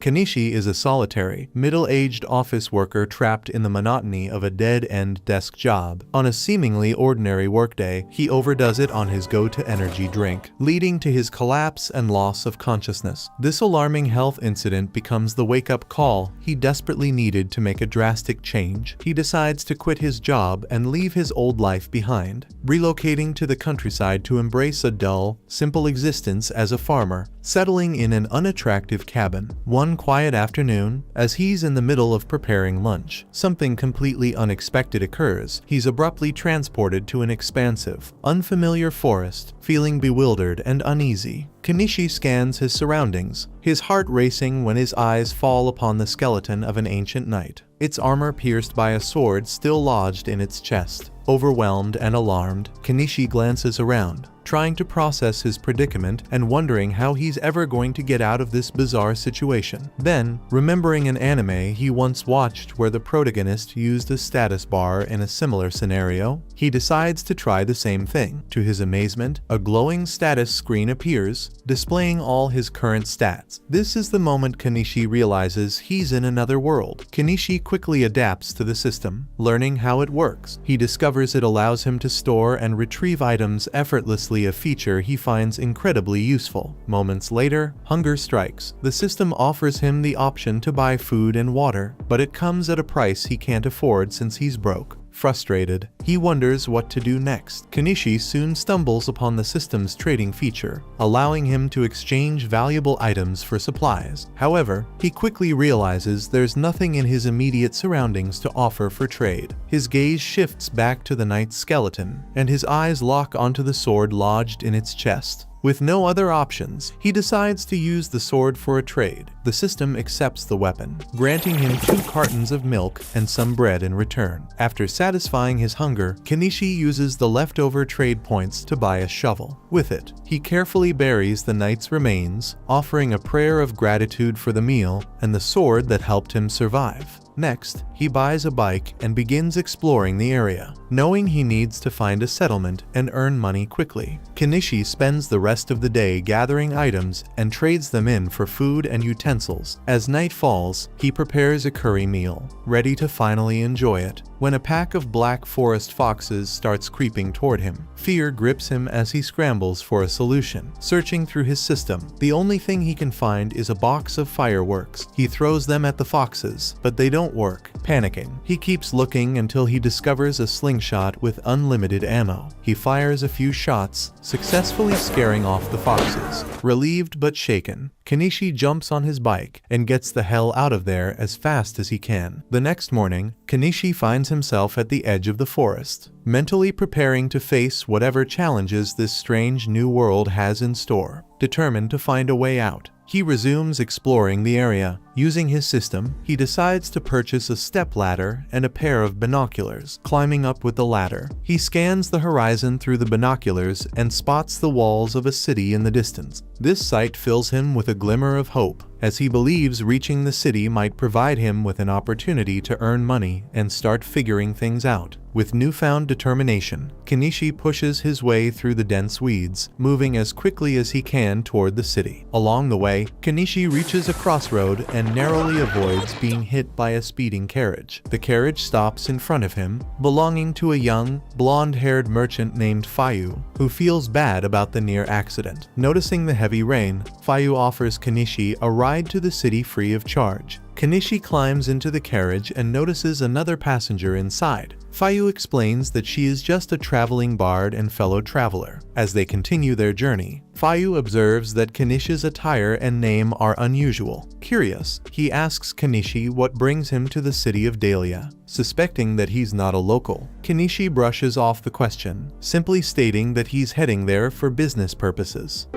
Kenishi is a solitary, middle-aged office worker trapped in the monotony of a dead-end desk job. On a seemingly ordinary workday, he overdoes it on his go-to-energy drink, leading to his collapse and loss of consciousness. This alarming health incident becomes the wake-up call he desperately needed to make a drastic change. He decides to quit his job and leave his old life behind, relocating to the countryside to embrace a dull, simple existence as a farmer, settling in an unattractive cabin. One quiet afternoon, as he's in the middle of preparing lunch, something completely unexpected occurs. He's abruptly transported to an expansive, unfamiliar forest, feeling bewildered and uneasy. Kenishi scans his surroundings, his heart racing when his eyes fall upon the skeleton of an ancient knight, its armor pierced by a sword still lodged in its chest. Overwhelmed and alarmed, Kenishi glances around, trying to process his predicament and wondering how he's ever going to get out of this bizarre situation. Then, remembering an anime he once watched where the protagonist used a status bar in a similar scenario, he decides to try the same thing. To his amazement, a glowing status screen appears, displaying all his current stats. This is the moment Kenishi realizes he's in another world. Kenishi quickly adapts to the system, learning how it works. He discovers it allows him to store and retrieve items effortlessly, a feature he finds incredibly useful. Moments later, hunger strikes. The system offers him the option to buy food and water, but it comes at a price he can't afford since he's broke. Frustrated, he wonders what to do next. Kenishi soon stumbles upon the system's trading feature, allowing him to exchange valuable items for supplies. However, he quickly realizes there's nothing in his immediate surroundings to offer for trade. His gaze shifts back to the knight's skeleton, and his eyes lock onto the sword lodged in its chest. With no other options, he decides to use the sword for a trade. The system accepts the weapon, granting him 2 cartons of milk and some bread in return. After satisfying his hunger, Kenishi uses the leftover trade points to buy a shovel. With it, he carefully buries the knight's remains, offering a prayer of gratitude for the meal and the sword that helped him survive. Next, he buys a bike and begins exploring the area, knowing he needs to find a settlement and earn money quickly. Kenishi spends the rest of the day gathering items and trades them in for food and utensils. As night falls, he prepares a curry meal, ready to finally enjoy it, when a pack of black forest foxes starts creeping toward him. Fear grips him as he scrambles for a solution. Searching through his system, the only thing he can find is a box of fireworks. He throws them at the foxes, but they don't work. Panicking, he keeps looking until he discovers a slingshot with unlimited ammo. He fires a few shots, successfully scaring off the foxes. Relieved but shaken, Kenishi jumps on his bike and gets the hell out of there as fast as he can. The next morning, Kenishi finds himself at the edge of the forest, mentally preparing to face whatever challenges this strange new world has in store. Determined to find a way out, he resumes exploring the area. Using his system, he decides to purchase a stepladder and a pair of binoculars. Climbing up with the ladder, he scans the horizon through the binoculars and spots the walls of a city in the distance. This sight fills him with a glimmer of hope, as he believes reaching the city might provide him with an opportunity to earn money and start figuring things out. With newfound determination, Kenishi pushes his way through the dense weeds, moving as quickly as he can toward the city. Along the way, Kenishi reaches a crossroad and narrowly avoids being hit by a speeding carriage. The carriage stops in front of him, belonging to a young, blonde-haired merchant named Fayu, who feels bad about the near accident. Noticing the heavy rain, Fayu offers Kenishi a ride to the city free of charge. Kenishi climbs into the carriage and notices another passenger inside. Fayu explains that she is just a traveling bard and fellow traveler. As they continue their journey, Fayu observes that Kenishi's attire and name are unusual. Curious, he asks Kenishi what brings him to the city of Dahlia. Suspecting that he's not a local, Kenishi brushes off the question, simply stating that he's heading there for business purposes.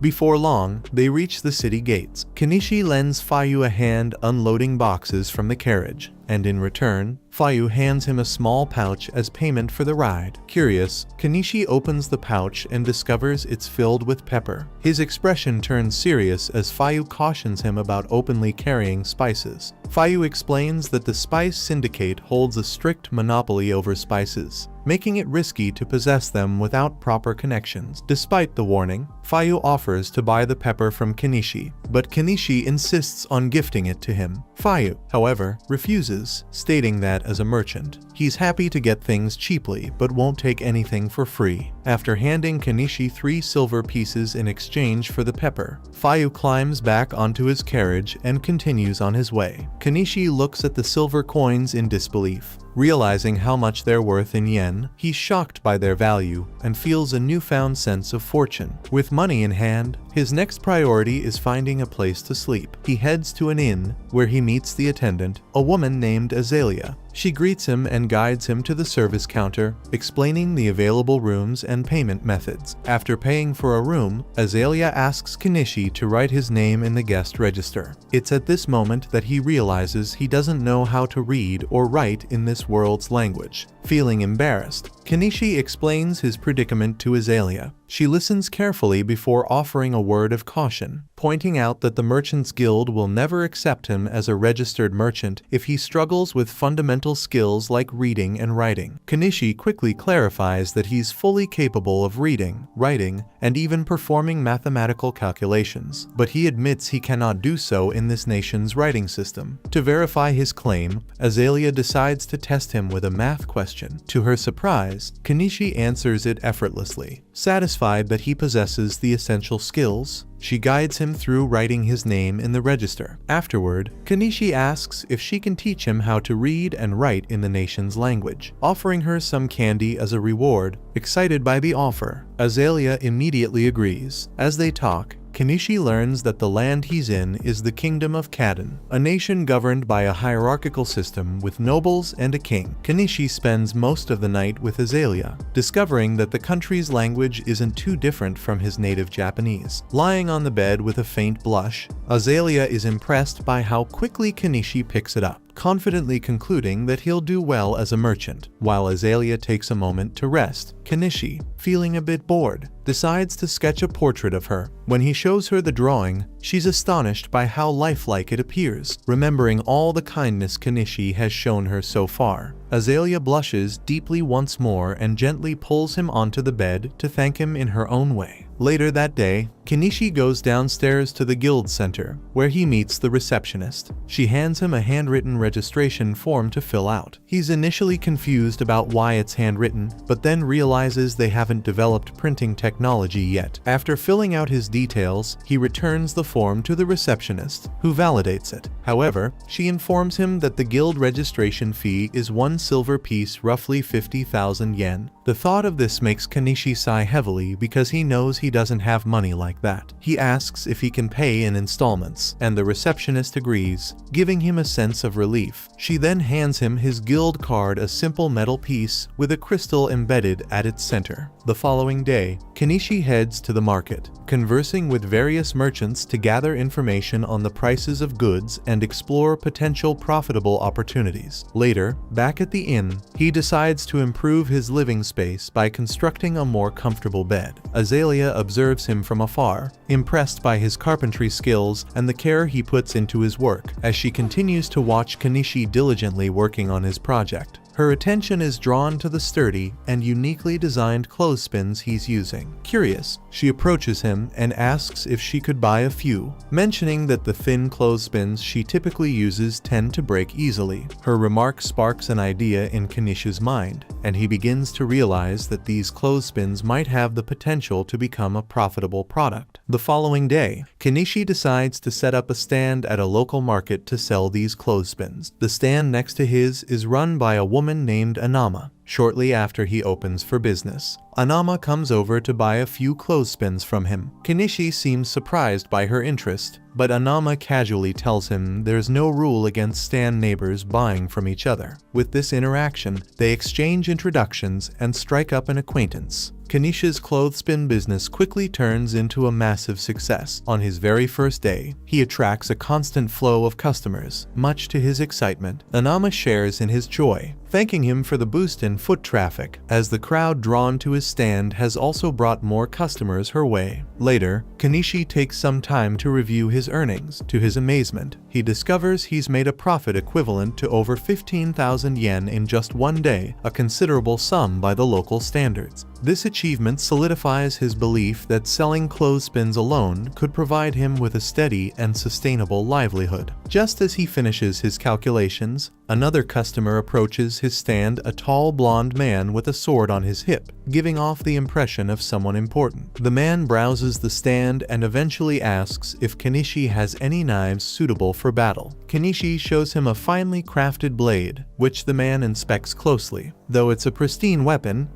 Before long, they reach the city gates. Kenishi lends Fayu a hand unloading boxes from the carriage, and in return, Fayu hands him a small pouch as payment for the ride. Curious, Kenishi opens the pouch and discovers it's filled with pepper. His expression turns serious as Fayu cautions him about openly carrying spices. Fayu explains that the Spice Syndicate holds a strict monopoly over spices, making it risky to possess them without proper connections. Despite the warning, Fayu offers to buy the pepper from Kenishi, but Kenishi insists on gifting it to him. Fayu, however, refuses, stating that as a merchant, he's happy to get things cheaply but won't take anything for free. After handing Kenishi 3 silver pieces in exchange for the pepper, Fayu climbs back onto his carriage and continues on his way. Kenishi looks at the silver coins in disbelief. Realizing how much they're worth in yen, he's shocked by their value and feels a newfound sense of fortune. With money in hand, his next priority is finding a place to sleep. He heads to an inn, where he meets the attendant, a woman named Azalea. She greets him and guides him to the service counter, explaining the available rooms and payment methods. After paying for a room, Azalea asks Kenishi to write his name in the guest register. It's at this moment that he realizes he doesn't know how to read or write in this world's language. Feeling embarrassed, Kenishi explains his predicament to Azalea. She listens carefully before offering a word of caution, pointing out that the Merchants Guild will never accept him as a registered merchant if he struggles with fundamental skills like reading and writing. Kenishi quickly clarifies that he's fully capable of reading, writing, and even performing mathematical calculations, but he admits he cannot do so in this nation's writing system. To verify his claim, Azalea decides to test him with a math question. To her surprise, Kenishi answers it effortlessly. Satisfied that he possesses the essential skills, she guides him through writing his name in the register. Afterward, Kenishi asks if she can teach him how to read and write in the nation's language, offering her some candy as a reward. Excited by the offer, Azalea immediately agrees. As they talk, Kenishi learns that the land he's in is the Kingdom of Kadon, a nation governed by a hierarchical system with nobles and a king. Kenishi spends most of the night with Azalea, discovering that the country's language isn't too different from his native Japanese. Lying on the bed with a faint blush, Azalea is impressed by how quickly Kenishi picks it up, confidently concluding that he'll do well as a merchant. While Azalea takes a moment to rest, Kenishi, feeling a bit bored, decides to sketch a portrait of her. When he shows her the drawing, she's astonished by how lifelike it appears, remembering all the kindness Kenishi has shown her so far. Azalea blushes deeply once more and gently pulls him onto the bed to thank him in her own way. Later that day, Kenishi goes downstairs to the guild center, where he meets the receptionist. She hands him a handwritten registration form to fill out. He's initially confused about why it's handwritten, but then realizes they haven't developed printing technology yet. After filling out his details, he returns the form to the receptionist, who validates it. However, she informs him that the guild registration fee is 1 silver piece, roughly 50,000 yen. The thought of this makes Kenishi sigh heavily because he knows he doesn't have money like that. He asks if he can pay in installments, and the receptionist agrees, giving him a sense of relief. She then hands him his guild card, a simple metal piece with a crystal embedded at its center. The following day, Kenishi heads to the market, conversing with various merchants to gather information on the prices of goods and explore potential profitable opportunities. Later, back at the inn, he decides to improve his living space by constructing a more comfortable bed. Azalea observes him from afar, impressed by his carpentry skills and the care he puts into his work, as she continues to watch Kenishi diligently working on his project. Her attention is drawn to the sturdy and uniquely designed clothespins he's using. Curious, she approaches him and asks if she could buy a few, mentioning that the thin clothespins she typically uses tend to break easily. Her remark sparks an idea in Kenishi's mind, and he begins to realize that these clothespins might have the potential to become a profitable product. The following day, Kenishi decides to set up a stand at a local market to sell these clothespins. The stand next to his is run by a woman named Anama. Shortly after he opens for business, Anama comes over to buy a few clothespins from him. Kenishi seems surprised by her interest, but Anama casually tells him there's no rule against stand neighbors buying from each other. With this interaction, they exchange introductions and strike up an acquaintance. Kenishi's clothespin business quickly turns into a massive success. On his very first day, he attracts a constant flow of customers. Much to his excitement, Anama shares in his joy, thanking him for the boost in foot traffic, as the crowd drawn to his stand has also brought more customers her way. Later, Kenishi takes some time to review his earnings. To his amazement, he discovers he's made a profit equivalent to over 15,000 yen in just one day, a considerable sum by the local standards. This achievement solidifies his belief that selling clothespins alone could provide him with a steady and sustainable livelihood. Just as he finishes his calculations, another customer approaches his stand, a tall blonde man with a sword on his hip, giving off the impression of someone important. The man browses the stand and eventually asks if Kenishi has any knives suitable for battle. Kenishi shows him a finely crafted blade, which the man inspects closely. Though it's a pristine weapon,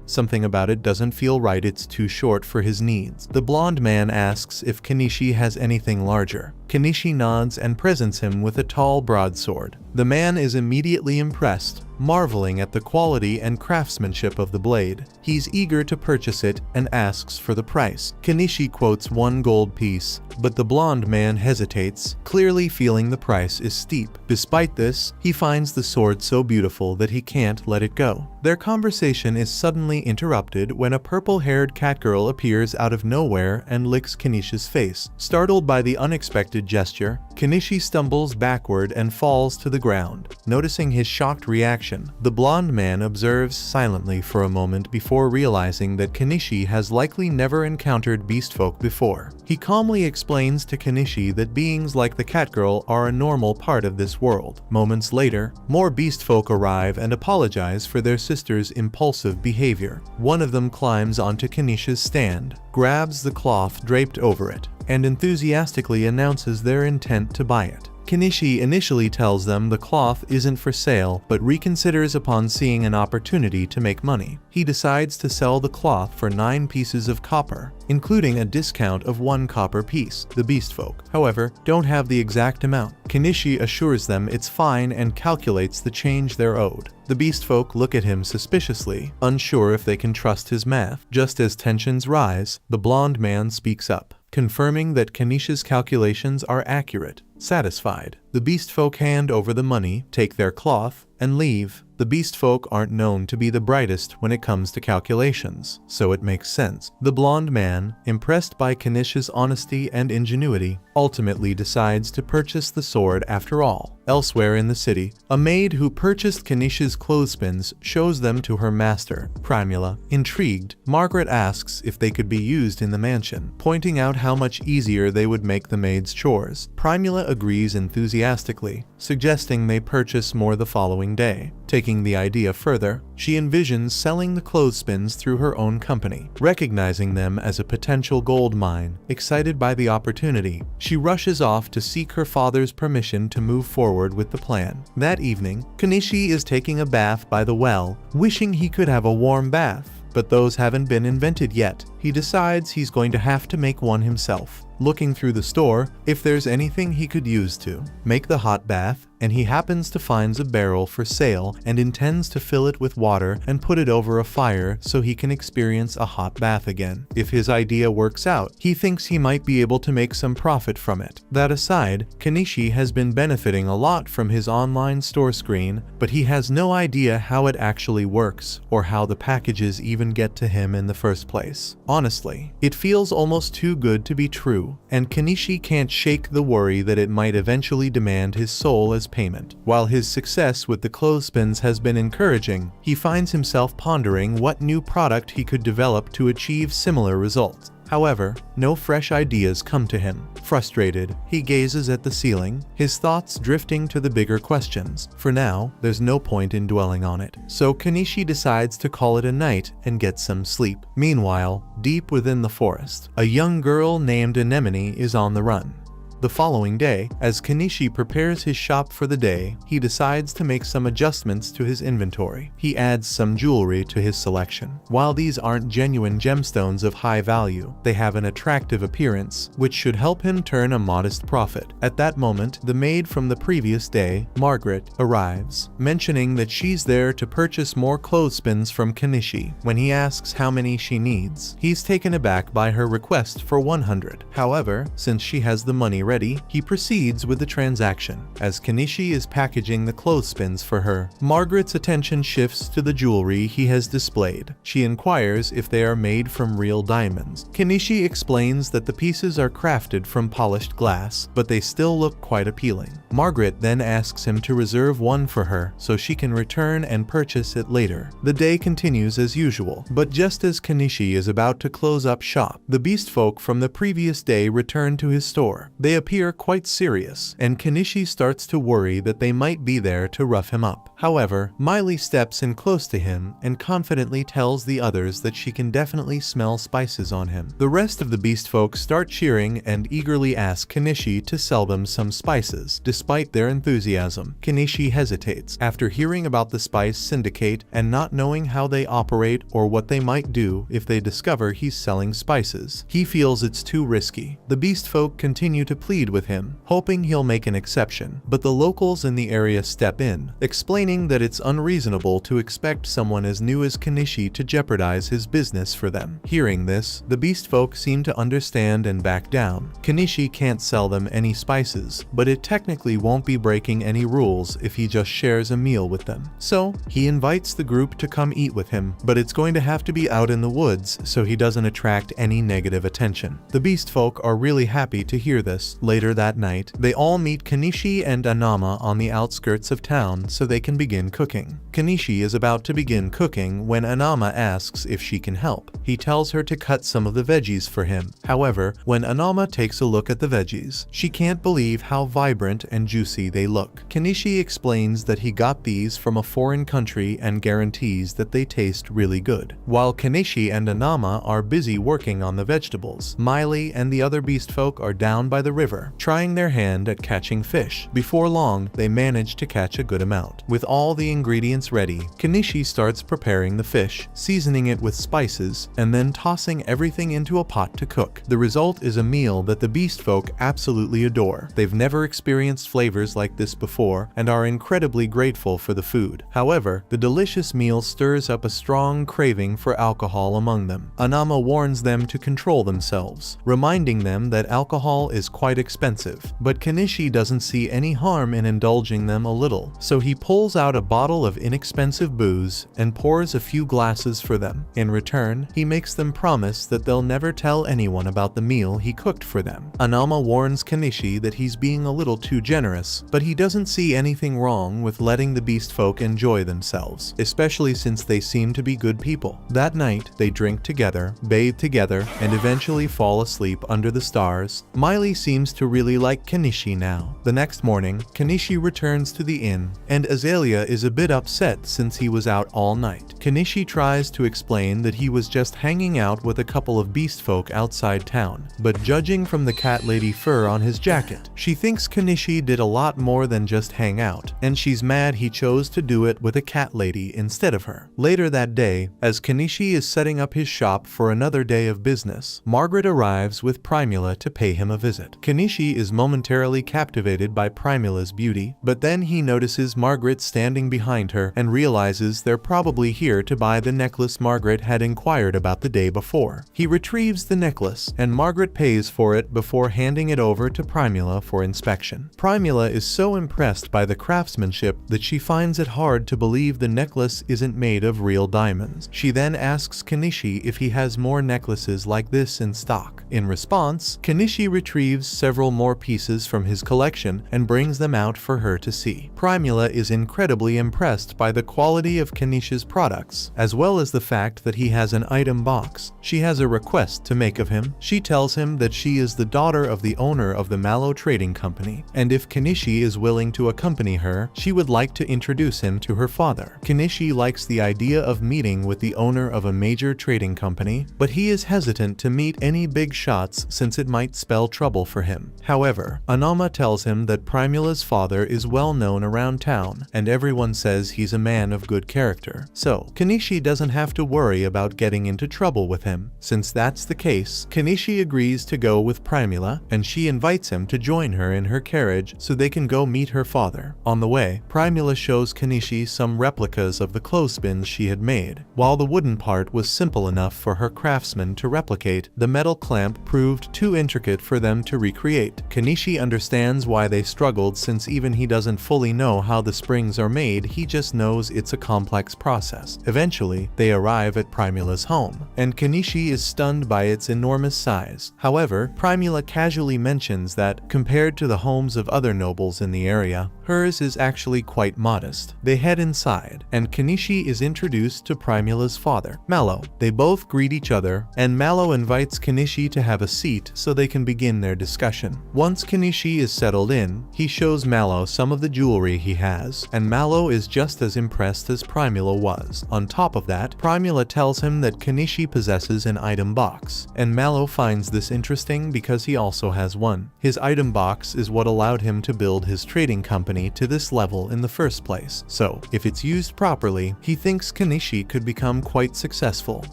something about it doesn't feel right. It's too short for his needs. The blonde man asks if Kenishi has anything larger. Kenishi nods and presents him with a tall broadsword. The man is immediately impressed, marveling at the quality and craftsmanship of the blade. He's eager to purchase it and asks for the price. Kenishi quotes 1 gold piece, but the blonde man hesitates, clearly feeling the price is steep. Despite this, he finds the sword so beautiful that he can't let it go. Their conversation is suddenly interrupted when a purple-haired catgirl appears out of nowhere and licks Kenishi's face. Startled by the unexpected gesture, Kenishi stumbles backward and falls to the ground. Noticing his shocked reaction, the blonde man observes silently for a moment before realizing that Kenishi has likely never encountered beastfolk before. He calmly explains to Kenishi that beings like the catgirl are a normal part of this world. Moments later, more beastfolk arrive and apologize for their sister's impulsive behavior. One of them climbs onto Kenishi's stand, grabs the cloth draped over it, and enthusiastically announces their intent to buy it. Kenishi initially tells them the cloth isn't for sale, but reconsiders upon seeing an opportunity to make money. He decides to sell the cloth for 9 pieces of copper, including a discount of 1 copper piece. The beastfolk, however, don't have the exact amount. Kenishi assures them it's fine and calculates the change they're owed. The beastfolk look at him suspiciously, unsure if they can trust his math. Just as tensions rise, the blonde man speaks up, confirming that Kenishi's calculations are accurate. Satisfied, the beastfolk hand over the money, take their cloth, and leave. The beastfolk aren't known to be the brightest when it comes to calculations, so it makes sense. The blonde man, impressed by Kenishi's honesty and ingenuity, ultimately decides to purchase the sword after all. Elsewhere in the city, a maid who purchased Kenishi's clothespins shows them to her master, Primula. Intrigued, Margaret asks if they could be used in the mansion, pointing out how much easier they would make the maid's chores. Primula agrees enthusiastically, suggesting they purchase more the following day. Taking the idea further, she envisions selling the clothespins through her own company, recognizing them as a potential gold mine. Excited by the opportunity, she rushes off to seek her father's permission to move forward with the plan. That evening, Kenishi is taking a bath by the well, wishing he could have a warm bath, but those haven't been invented yet. He decides he's going to have to make one himself. Looking through the store if there's anything he could use to make the hot bath, and he happens to find a barrel for sale and intends to fill it with water and put it over a fire so he can experience a hot bath again. If his idea works out, he thinks he might be able to make some profit from it. That aside, Kenishi has been benefiting a lot from his online store screen, but he has no idea how it actually works or how the packages even get to him in the first place. Honestly, it feels almost too good to be true, and Kenishi can't shake the worry that it might eventually demand his soul as payment. While his success with the clothespins has been encouraging, he finds himself pondering what new product he could develop to achieve similar results. However, no fresh ideas come to him. Frustrated, he gazes at the ceiling, his thoughts drifting to the bigger questions. For now, there's no point in dwelling on it, so Kenishi decides to call it a night and get some sleep. Meanwhile, deep within the forest, a young girl named Anemone is on the run. The following day, as Kenishi prepares his shop for the day, he decides to make some adjustments to his inventory. He adds some jewelry to his selection. While these aren't genuine gemstones of high value, they have an attractive appearance, which should help him turn a modest profit. At that moment, the maid from the previous day, Margaret, arrives, mentioning that she's there to purchase more clothespins from Kenishi. When he asks how many she needs, he's taken aback by her request for 100. However, since she has the money ready, he proceeds with the transaction. As Kenishi is packaging the clothespins for her, Margaret's attention shifts to the jewelry he has displayed. She inquires if they are made from real diamonds. Kenishi explains that the pieces are crafted from polished glass, but they still look quite appealing. Margaret then asks him to reserve one for her so she can return and purchase it later. The day continues as usual, but just as Kenishi is about to close up shop, the beast folk from the previous day return to his store. They appear quite serious, and Kenishi starts to worry that they might be there to rough him up. However, Miley steps in close to him and confidently tells the others that she can definitely smell spices on him. The rest of the beast folk start cheering and eagerly ask Kenishi to sell them some spices. Despite their enthusiasm, Kenishi hesitates. After hearing about the spice syndicate and not knowing how they operate or what they might do if they discover he's selling spices, he feels it's too risky. The beast folk continue to plead with him, hoping he'll make an exception, but the locals in the area step in, explaining that it's unreasonable to expect someone as new as Kenishi to jeopardize his business for them. Hearing this, the beast folk seem to understand and back down. Kenishi can't sell them any spices, but it technically won't be breaking any rules if he just shares a meal with them. So, he invites the group to come eat with him, but it's going to have to be out in the woods so he doesn't attract any negative attention. The beast folk are really happy to hear this. Later that night, they all meet Kenishi and Anama on the outskirts of town so they can begin cooking. Kenishi is about to begin cooking when Anama asks if she can help. He tells her to cut some of the veggies for him. However, when Anama takes a look at the veggies, she can't believe how vibrant and juicy they look. Kenishi explains that he got these from a foreign country and guarantees that they taste really good. While Kenishi and Anama are busy working on the vegetables, Miley and the other beast folk are down by the river, trying their hand at catching fish. Before long, they manage to catch a good amount. With all the ingredients ready, Kenishi starts preparing the fish, seasoning it with spices, and then tossing everything into a pot to cook. The result is a meal that the beast folk absolutely adore. They've never experienced flavors like this before and are incredibly grateful for the food. However, the delicious meal stirs up a strong craving for alcohol among them. Anama warns them to control themselves, reminding them that alcohol is quite expensive, but Kenishi doesn't see any harm in indulging them a little, so he pulls out a bottle of inexpensive booze and pours a few glasses for them. In return, he makes them promise that they'll never tell anyone about the meal he cooked for them. Anama warns Kenishi that he's being a little too generous, but he doesn't see anything wrong with letting the beast folk enjoy themselves, especially since they seem to be good people. That night, they drink together, bathe together, and eventually fall asleep under the stars. Miley seems to really like Kenishi now. The next morning, Kenishi returns to the inn, and Azalea is a bit upset since he was out all night. Kenishi tries to explain that he was just hanging out with a couple of beast folk outside town, but judging from the cat lady fur on his jacket, she thinks Kenishi did a lot more than just hang out, and she's mad he chose to do it with a cat lady instead of her. Later that day, as Kenishi is setting up his shop for another day of business, Margaret arrives with Primula to pay him a visit. Kenishi is momentarily captivated by Primula's beauty, but then he notices Margaret standing behind her and realizes they're probably here to buy the necklace Margaret had inquired about the day before. He retrieves the necklace, and Margaret pays for it before handing it over to Primula for inspection. Primula is so impressed by the craftsmanship that she finds it hard to believe the necklace isn't made of real diamonds. She then asks Kenishi if he has more necklaces like this in stock. In response, Kenishi retrieves several more pieces from his collection and brings them out for her to see. Primula is incredibly impressed by the quality of Kenishi's products, as well as the fact that he has an item box. She has a request to make of him. She tells him that she is the daughter of the owner of the Mallow Trading Company, and if Kenishi is willing to accompany her, she would like to introduce him to her father. Kenishi likes the idea of meeting with the owner of a major trading company, but he is hesitant to meet any big shots since it might spell trouble for him. him. However, Anama tells him that Primula's father is well known around town, and everyone says he's a man of good character. So, Kanishi doesn't have to worry about getting into trouble with him. Since that's the case, Kanishi agrees to go with Primula, and she invites him to join her in her carriage so they can go meet her father. On the way, Primula shows Kanishi some replicas of the clothespins she had made. While the wooden part was simple enough for her craftsman to replicate, the metal clamp proved too intricate for them to recreate. Kanishi understands why they struggled, since even he doesn't fully know how the springs are made, he just knows it's a complex process. Eventually, they arrive at Primula's home, and Kanishi is stunned by its enormous size. However, Primula casually mentions that, compared to the homes of other nobles in the area, hers is actually quite modest. They head inside, and Kanishi is introduced to Primula's father, Mallow. They both greet each other, and Mallow invites Kanishi to have a seat so they can begin their discussion. Once Kanishi is settled in, he shows Mallow some of the jewelry he has, and Mallow is just as impressed as Primula was. On top of that, Primula tells him that Kanishi possesses an item box, and Mallow finds this interesting because he also has one. His item box is what allowed him to build his trading company to this level in the first place, so if it's used properly, he thinks Kanishi could become quite successful.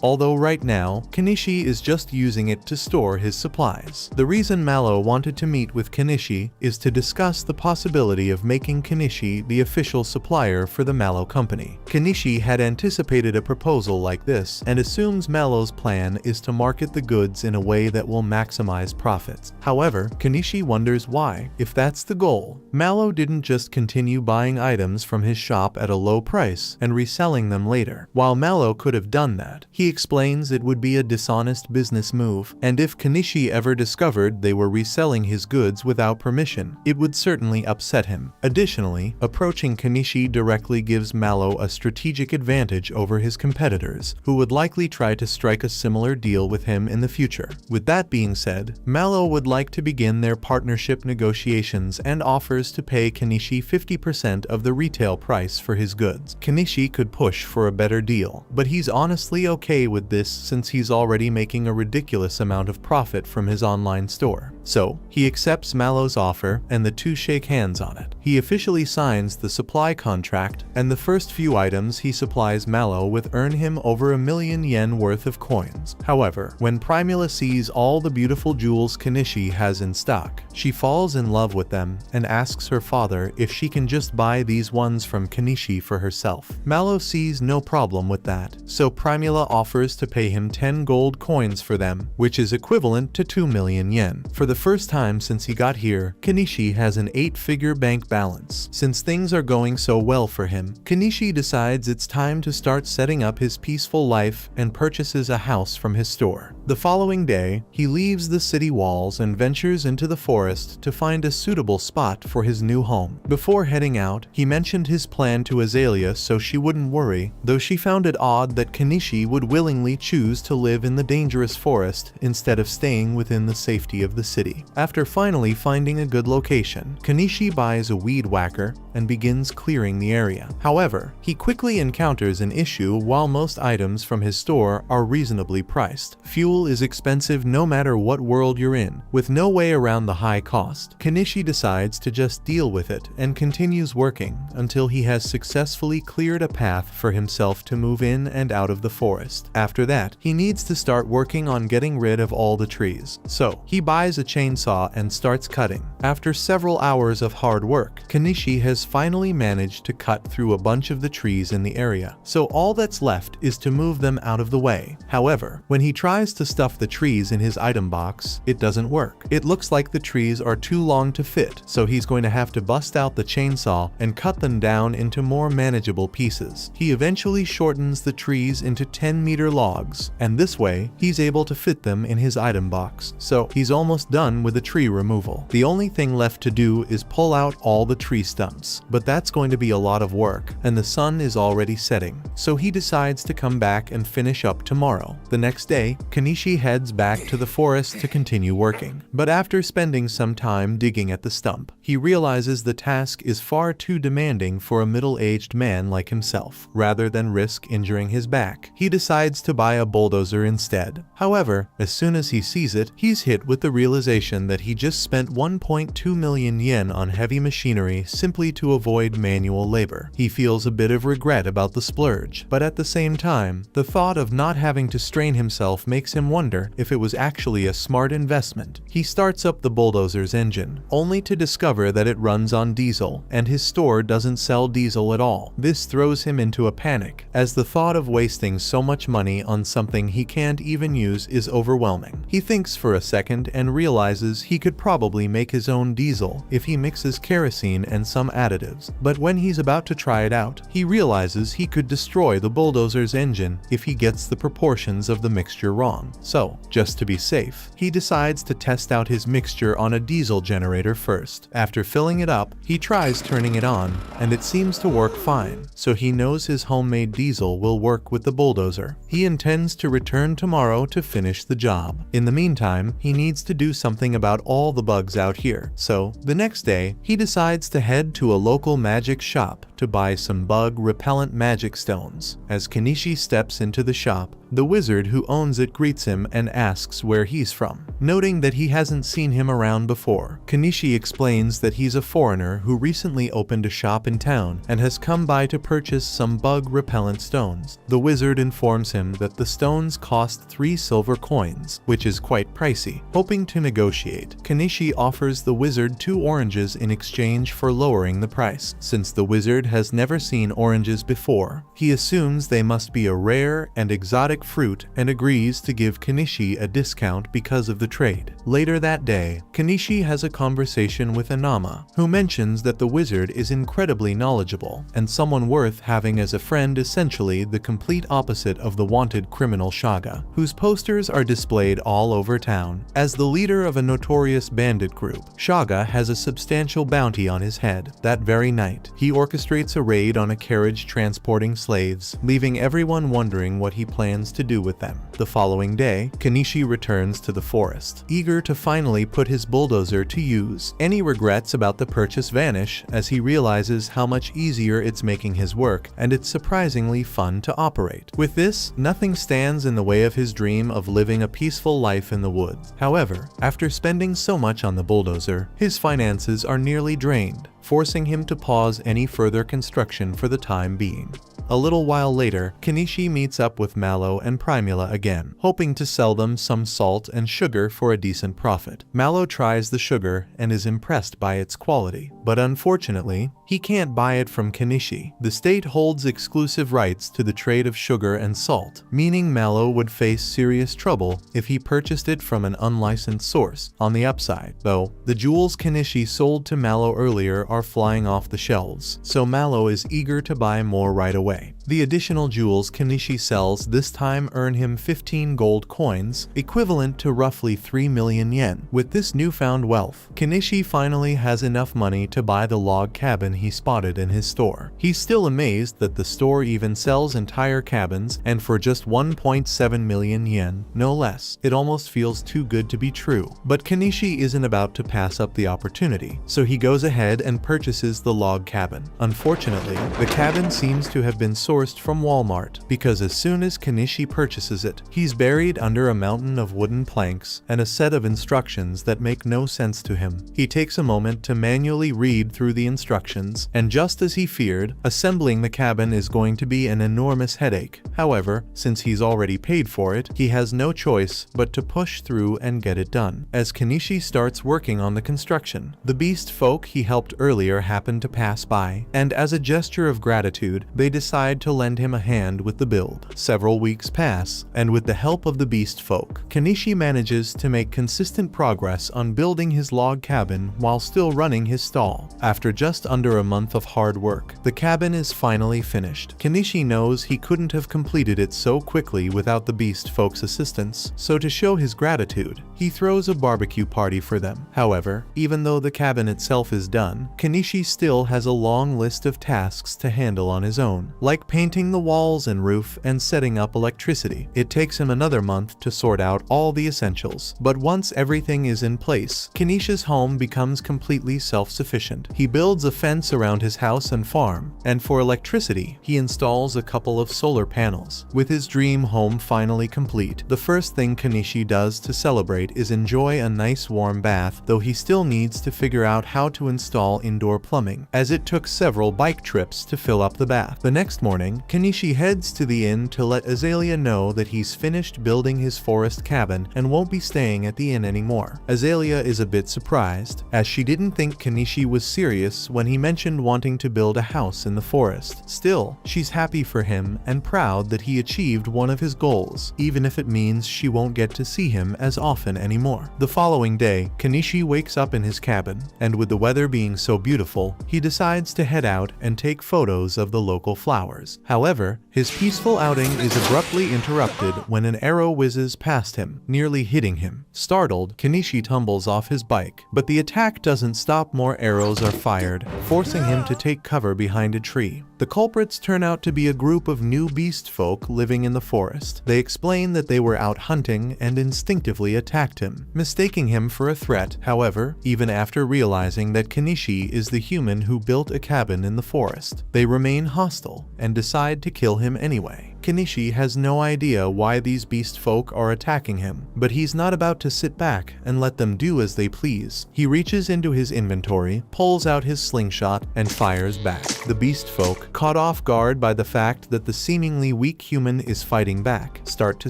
Although right now, Kanishi is just using it to store his supplies. The reason Mallow wanted to meet with Kanishi is to discuss the possibility of making Kanishi the official supplier for the Mallow company. Kanishi had anticipated a proposal like this and assumes Mallow's plan is to market the goods in a way that will maximize profits. However, Kanishi wonders why. If that's the goal, Mallow didn't just continue buying items from his shop at a low price and reselling them later. While Mallow could have done that, he explains it would be a dishonest business move, and if Kanishi ever discovered they were reselling his goods without permission, it would certainly upset him. Additionally, approaching Kanishi directly gives Mallow a strategic advantage over his competitors, who would likely try to strike a similar deal with him in the future. With that being said, Mallow would like to begin their partnership negotiations and offers to pay Kanishi 50% of the retail price for his goods. Kanishi could push for a better deal, but he's honestly okay with this since he's already making a ridiculous amount of profit from his online store. So, he accepts Mallow's offer and the two shake hands on it. He officially signs the supply contract, and the first few items he supplies Mallow with earn him over 1,000,000 yen worth of coins. However, when Primula sees all the beautiful jewels Kanishi has in stock, she falls in love with them and asks her father if she can just buy these ones from Kanishi for herself. Mallow sees no problem with that, so Primula offers to pay him 10 gold coins for them, which is equivalent to 2,000,000 yen. For the first time since he got here, Kanishi has an 8-figure bank balance. Since things are going so well for him, Kanishi decides it's time to start setting up his peaceful life and purchases a house from his store. The following day, he leaves the city walls and ventures into the forest to find a suitable spot for his new home. Before heading out, he mentioned his plan to Azalea so she wouldn't worry, though she found it odd that Kanishi would willingly choose to live in the dangerous forest instead of staying within the safety of the city. After finally finding a good location, Kanishi buys a weed whacker and begins clearing the area. However, he quickly encounters an issue. While most items from his store are reasonably priced, fuel is expensive no matter what world you're in. With no way around the high cost, Kanishi decides to just deal with it and continues working until he has successfully cleared a path for himself to move in and out of the forest. After that, he needs to start working on getting rid of all the trees. So, he buys a chainsaw and starts cutting. After several hours of hard work, Kanishi has finally managed to cut through a bunch of the trees in the area, so all that's left is to move them out of the way. However, when he tries to stuff the trees in his item box, it doesn't work. It looks like the trees are too long to fit, so he's going to have to bust out the chainsaw and cut them down into more manageable pieces. He eventually shortens the trees into 10-meter logs, and this way, he's able to fit them in his item box, so he's almost done with the tree removal. The only thing left to do is pull out all the tree stumps, but that's going to be a lot of work, and the sun is already setting, so he decides to come back and finish up tomorrow. The next day, Kanishi heads back to the forest to continue working, but after spending some time digging at the stump, he realizes the task is far too demanding for a middle-aged man like himself. Rather than risk injuring his back, he decides to buy a bulldozer instead. However, as soon as he sees it, he's hit with the realization realization that he just spent 1.2 million yen on heavy machinery simply to avoid manual labor. He feels a bit of regret about the splurge, but at the same time, the thought of not having to strain himself makes him wonder if it was actually a smart investment. He starts up the bulldozer's engine, only to discover that it runs on diesel, and his store doesn't sell diesel at all. This throws him into a panic, as the thought of wasting so much money on something he can't even use is overwhelming. He thinks for a second and realizes he could probably make his own diesel if he mixes kerosene and some additives, but when he's about to try it out, he realizes he could destroy the bulldozer's engine if he gets the proportions of the mixture wrong. So, just to be safe, he decides to test out his mixture on a diesel generator first. After filling it up, he tries turning it on, and it seems to work fine, so he knows his homemade diesel will work with the bulldozer. He intends to return tomorrow to finish the job. In the meantime, he needs to do something about all the bugs out here, so the next day, he decides to head to a local magic shop to buy some bug-repellent magic stones. As Kenishi steps into the shop, the wizard who owns it greets him and asks where he's from. Noting that he hasn't seen him around before, Kenishi explains that he's a foreigner who recently opened a shop in town and has come by to purchase some bug-repellent stones. The wizard informs him that the stones cost 3 silver coins, which is quite pricey. Hoping to negotiate, Kenishi offers the wizard 2 oranges in exchange for lowering the price. Since the wizard has never seen oranges before, he assumes they must be a rare and exotic fruit and agrees to give Kenishi a discount because of the trade. Later that day, Kenishi has a conversation with Anama, who mentions that the wizard is incredibly knowledgeable and someone worth having as a friend, essentially the complete opposite of the wanted criminal Shaga, whose posters are displayed all over town. As the leader of a notorious bandit group, Shaga has a substantial bounty on his head. That very night, he orchestrates a raid on a carriage transporting slaves, leaving everyone wondering what he plans to do with them. The following day, Kenishi returns to the forest, eager to finally put his bulldozer to use. Any regrets about the purchase vanish as he realizes how much easier it's making his work, and it's surprisingly fun to operate. With this, nothing stands in the way of his dream of living a peaceful life in the woods. However, after spending so much on the bulldozer, his finances are nearly drained, forcing him to pause any further construction for the time being. A little while later, Kenishi meets up with Mallow and Primula again, hoping to sell them some salt and sugar for a decent profit. Mallow tries the sugar and is impressed by its quality, but unfortunately, he can't buy it from Kenishi. The state holds exclusive rights to the trade of sugar and salt, meaning Mallow would face serious trouble if he purchased it from an unlicensed source. On the upside, though, the jewels Kenishi sold to Mallow earlier are flying off the shelves, so Mallow is eager to buy more right away. The additional jewels Kenishi sells this time earn him 15 gold coins, equivalent to roughly 3 million yen. With this newfound wealth, Kenishi finally has enough money to buy the log cabin he spotted in his store. He's still amazed that the store even sells entire cabins, and for just 1.7 million yen, no less. It almost feels too good to be true. But Kenishi isn't about to pass up the opportunity, so he goes ahead and purchases the log cabin. Unfortunately, the cabin seems to have been sourced from Walmart, because as soon as Kenishi purchases it, he's buried under a mountain of wooden planks and a set of instructions that make no sense to him. He takes a moment to manually read through the instructions, and just as he feared, assembling the cabin is going to be an enormous headache. However, since he's already paid for it, he has no choice but to push through and get it done. As Kenishi starts working on the construction, the beast folk he helped earlier happen to pass by, and as a gesture of gratitude, they decide to lend him a hand with the build. Several weeks pass, and with the help of the beast folk, Kenishi manages to make consistent progress on building his log cabin while still running his stall. After just under a month of hard work, the cabin is finally finished. Kenishi knows he couldn't have completed it so quickly without the beast folk's assistance, so to show his gratitude, he throws a barbecue party for them. However, even though the cabin itself is done, Kenishi still has a long list of tasks to handle on his own, like painting the walls and roof and setting up electricity. It takes him another month to sort out all the essentials, but once everything is in place, Kenishi's home becomes completely self-sufficient. He builds a fence around his house and farm, and for electricity, he installs a couple of solar panels. With his dream home finally complete, the first thing Kenishi does to celebrate is enjoy a nice warm bath, though he still needs to figure out how to install indoor plumbing, as it took several bike trips to fill up the bath. The next morning, Kishi heads to the inn to let Azalea know that he's finished building his forest cabin and won't be staying at the inn anymore. Azalea is a bit surprised, as she didn't think Kishi was serious when he mentioned wanting to build a house in the forest. Still, she's happy for him and proud that he achieved one of his goals, even if it means she won't get to see him as often anymore. The following day, Kishi wakes up in his cabin, and with the weather being so beautiful, he decides to head out and take photos of the local flowers. However, his peaceful outing is abruptly interrupted when an arrow whizzes past him, nearly hitting him. Startled, Kishi tumbles off his bike, but the attack doesn't stop. More arrows are fired, forcing him to take cover behind a tree. The culprits turn out to be a group of new beast folk living in the forest. They explain that they were out hunting and instinctively attacked him, mistaking him for a threat. However, even after realizing that Kishi is the human who built a cabin in the forest, they remain hostile and decide to kill him anyway. Kishi has no idea why these beast folk are attacking him, but he's not about to sit back and let them do as they please. He reaches into his inventory, pulls out his slingshot, and fires back. The beast folk, caught off guard by the fact that the seemingly weak human is fighting back, start to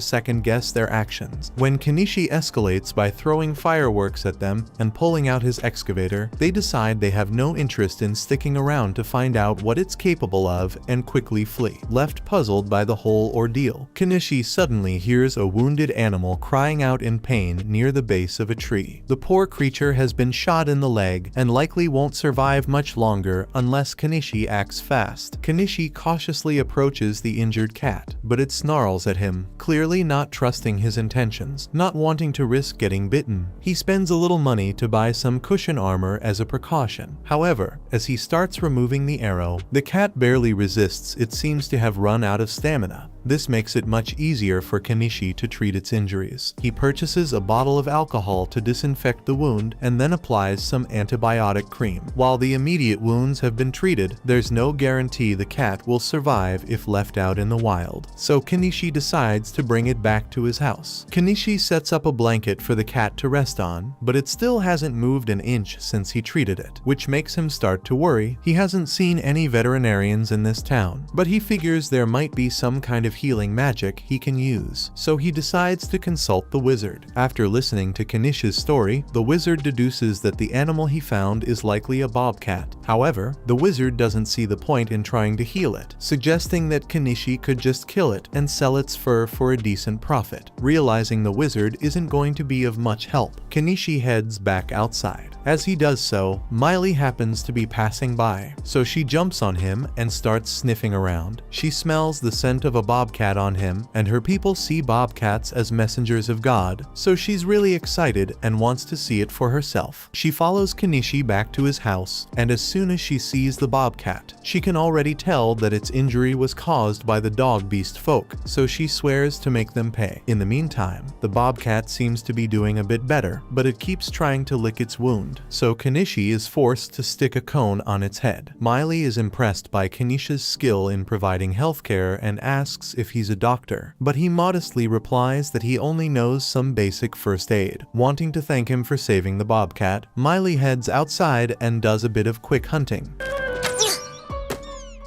second-guess their actions. When Kishi escalates by throwing fireworks at them and pulling out his excavator, they decide they have no interest in sticking around to find out what it's capable of and quickly flee. Left puzzled by the whole ordeal, Kishi suddenly hears a wounded animal crying out in pain near the base of a tree. The poor creature has been shot in the leg and likely won't survive much longer unless Kishi acts fast. Kishi cautiously approaches the injured cat, but it snarls at him, clearly not trusting his intentions. Not wanting to risk getting bitten, he spends a little money to buy some cushion armor as a precaution. However, as he starts removing the arrow, the cat barely resists. It seems to have run out of stamina. This makes it much easier for Kishi to treat its injuries. He purchases a bottle of alcohol to disinfect the wound and then applies some antibiotic cream. While the immediate wounds have been treated, there's no guarantee the cat will survive if left out in the wild, so Kishi decides to bring it back to his house. Kishi sets up a blanket for the cat to rest on, but it still hasn't moved an inch since he treated it, which makes him start to worry. He hasn't seen any veterinarians in this town, but he figures there might be some kind of healing magic he can use, so he decides to consult the wizard. After listening to Kishi's story, the wizard deduces that the animal he found is likely a bobcat. However, the wizard doesn't see the point in trying to heal it, suggesting that Kishi could just kill it and sell its fur for a decent profit. Realizing the wizard isn't going to be of much help, Kishi heads back outside. As he does so, Miley happens to be passing by, so she jumps on him and starts sniffing around. She smells the scent of a bobcat on him, and her people see bobcats as messengers of God, so she's really excited and wants to see it for herself. She follows Kishi back to his house, and as soon as she sees the bobcat, she can already tell that its injury was caused by the dog beast folk, so she swears to make them pay. In the meantime, the bobcat seems to be doing a bit better, but it keeps trying to lick its wound, so Kishi is forced to stick a cone on its head. Miley is impressed by Kishi's skill in providing healthcare and asks if he's a doctor, but he modestly replies that he only knows some basic first aid. Wanting to thank him for saving the bobcat, Miley heads outside and does a bit of quick hunting,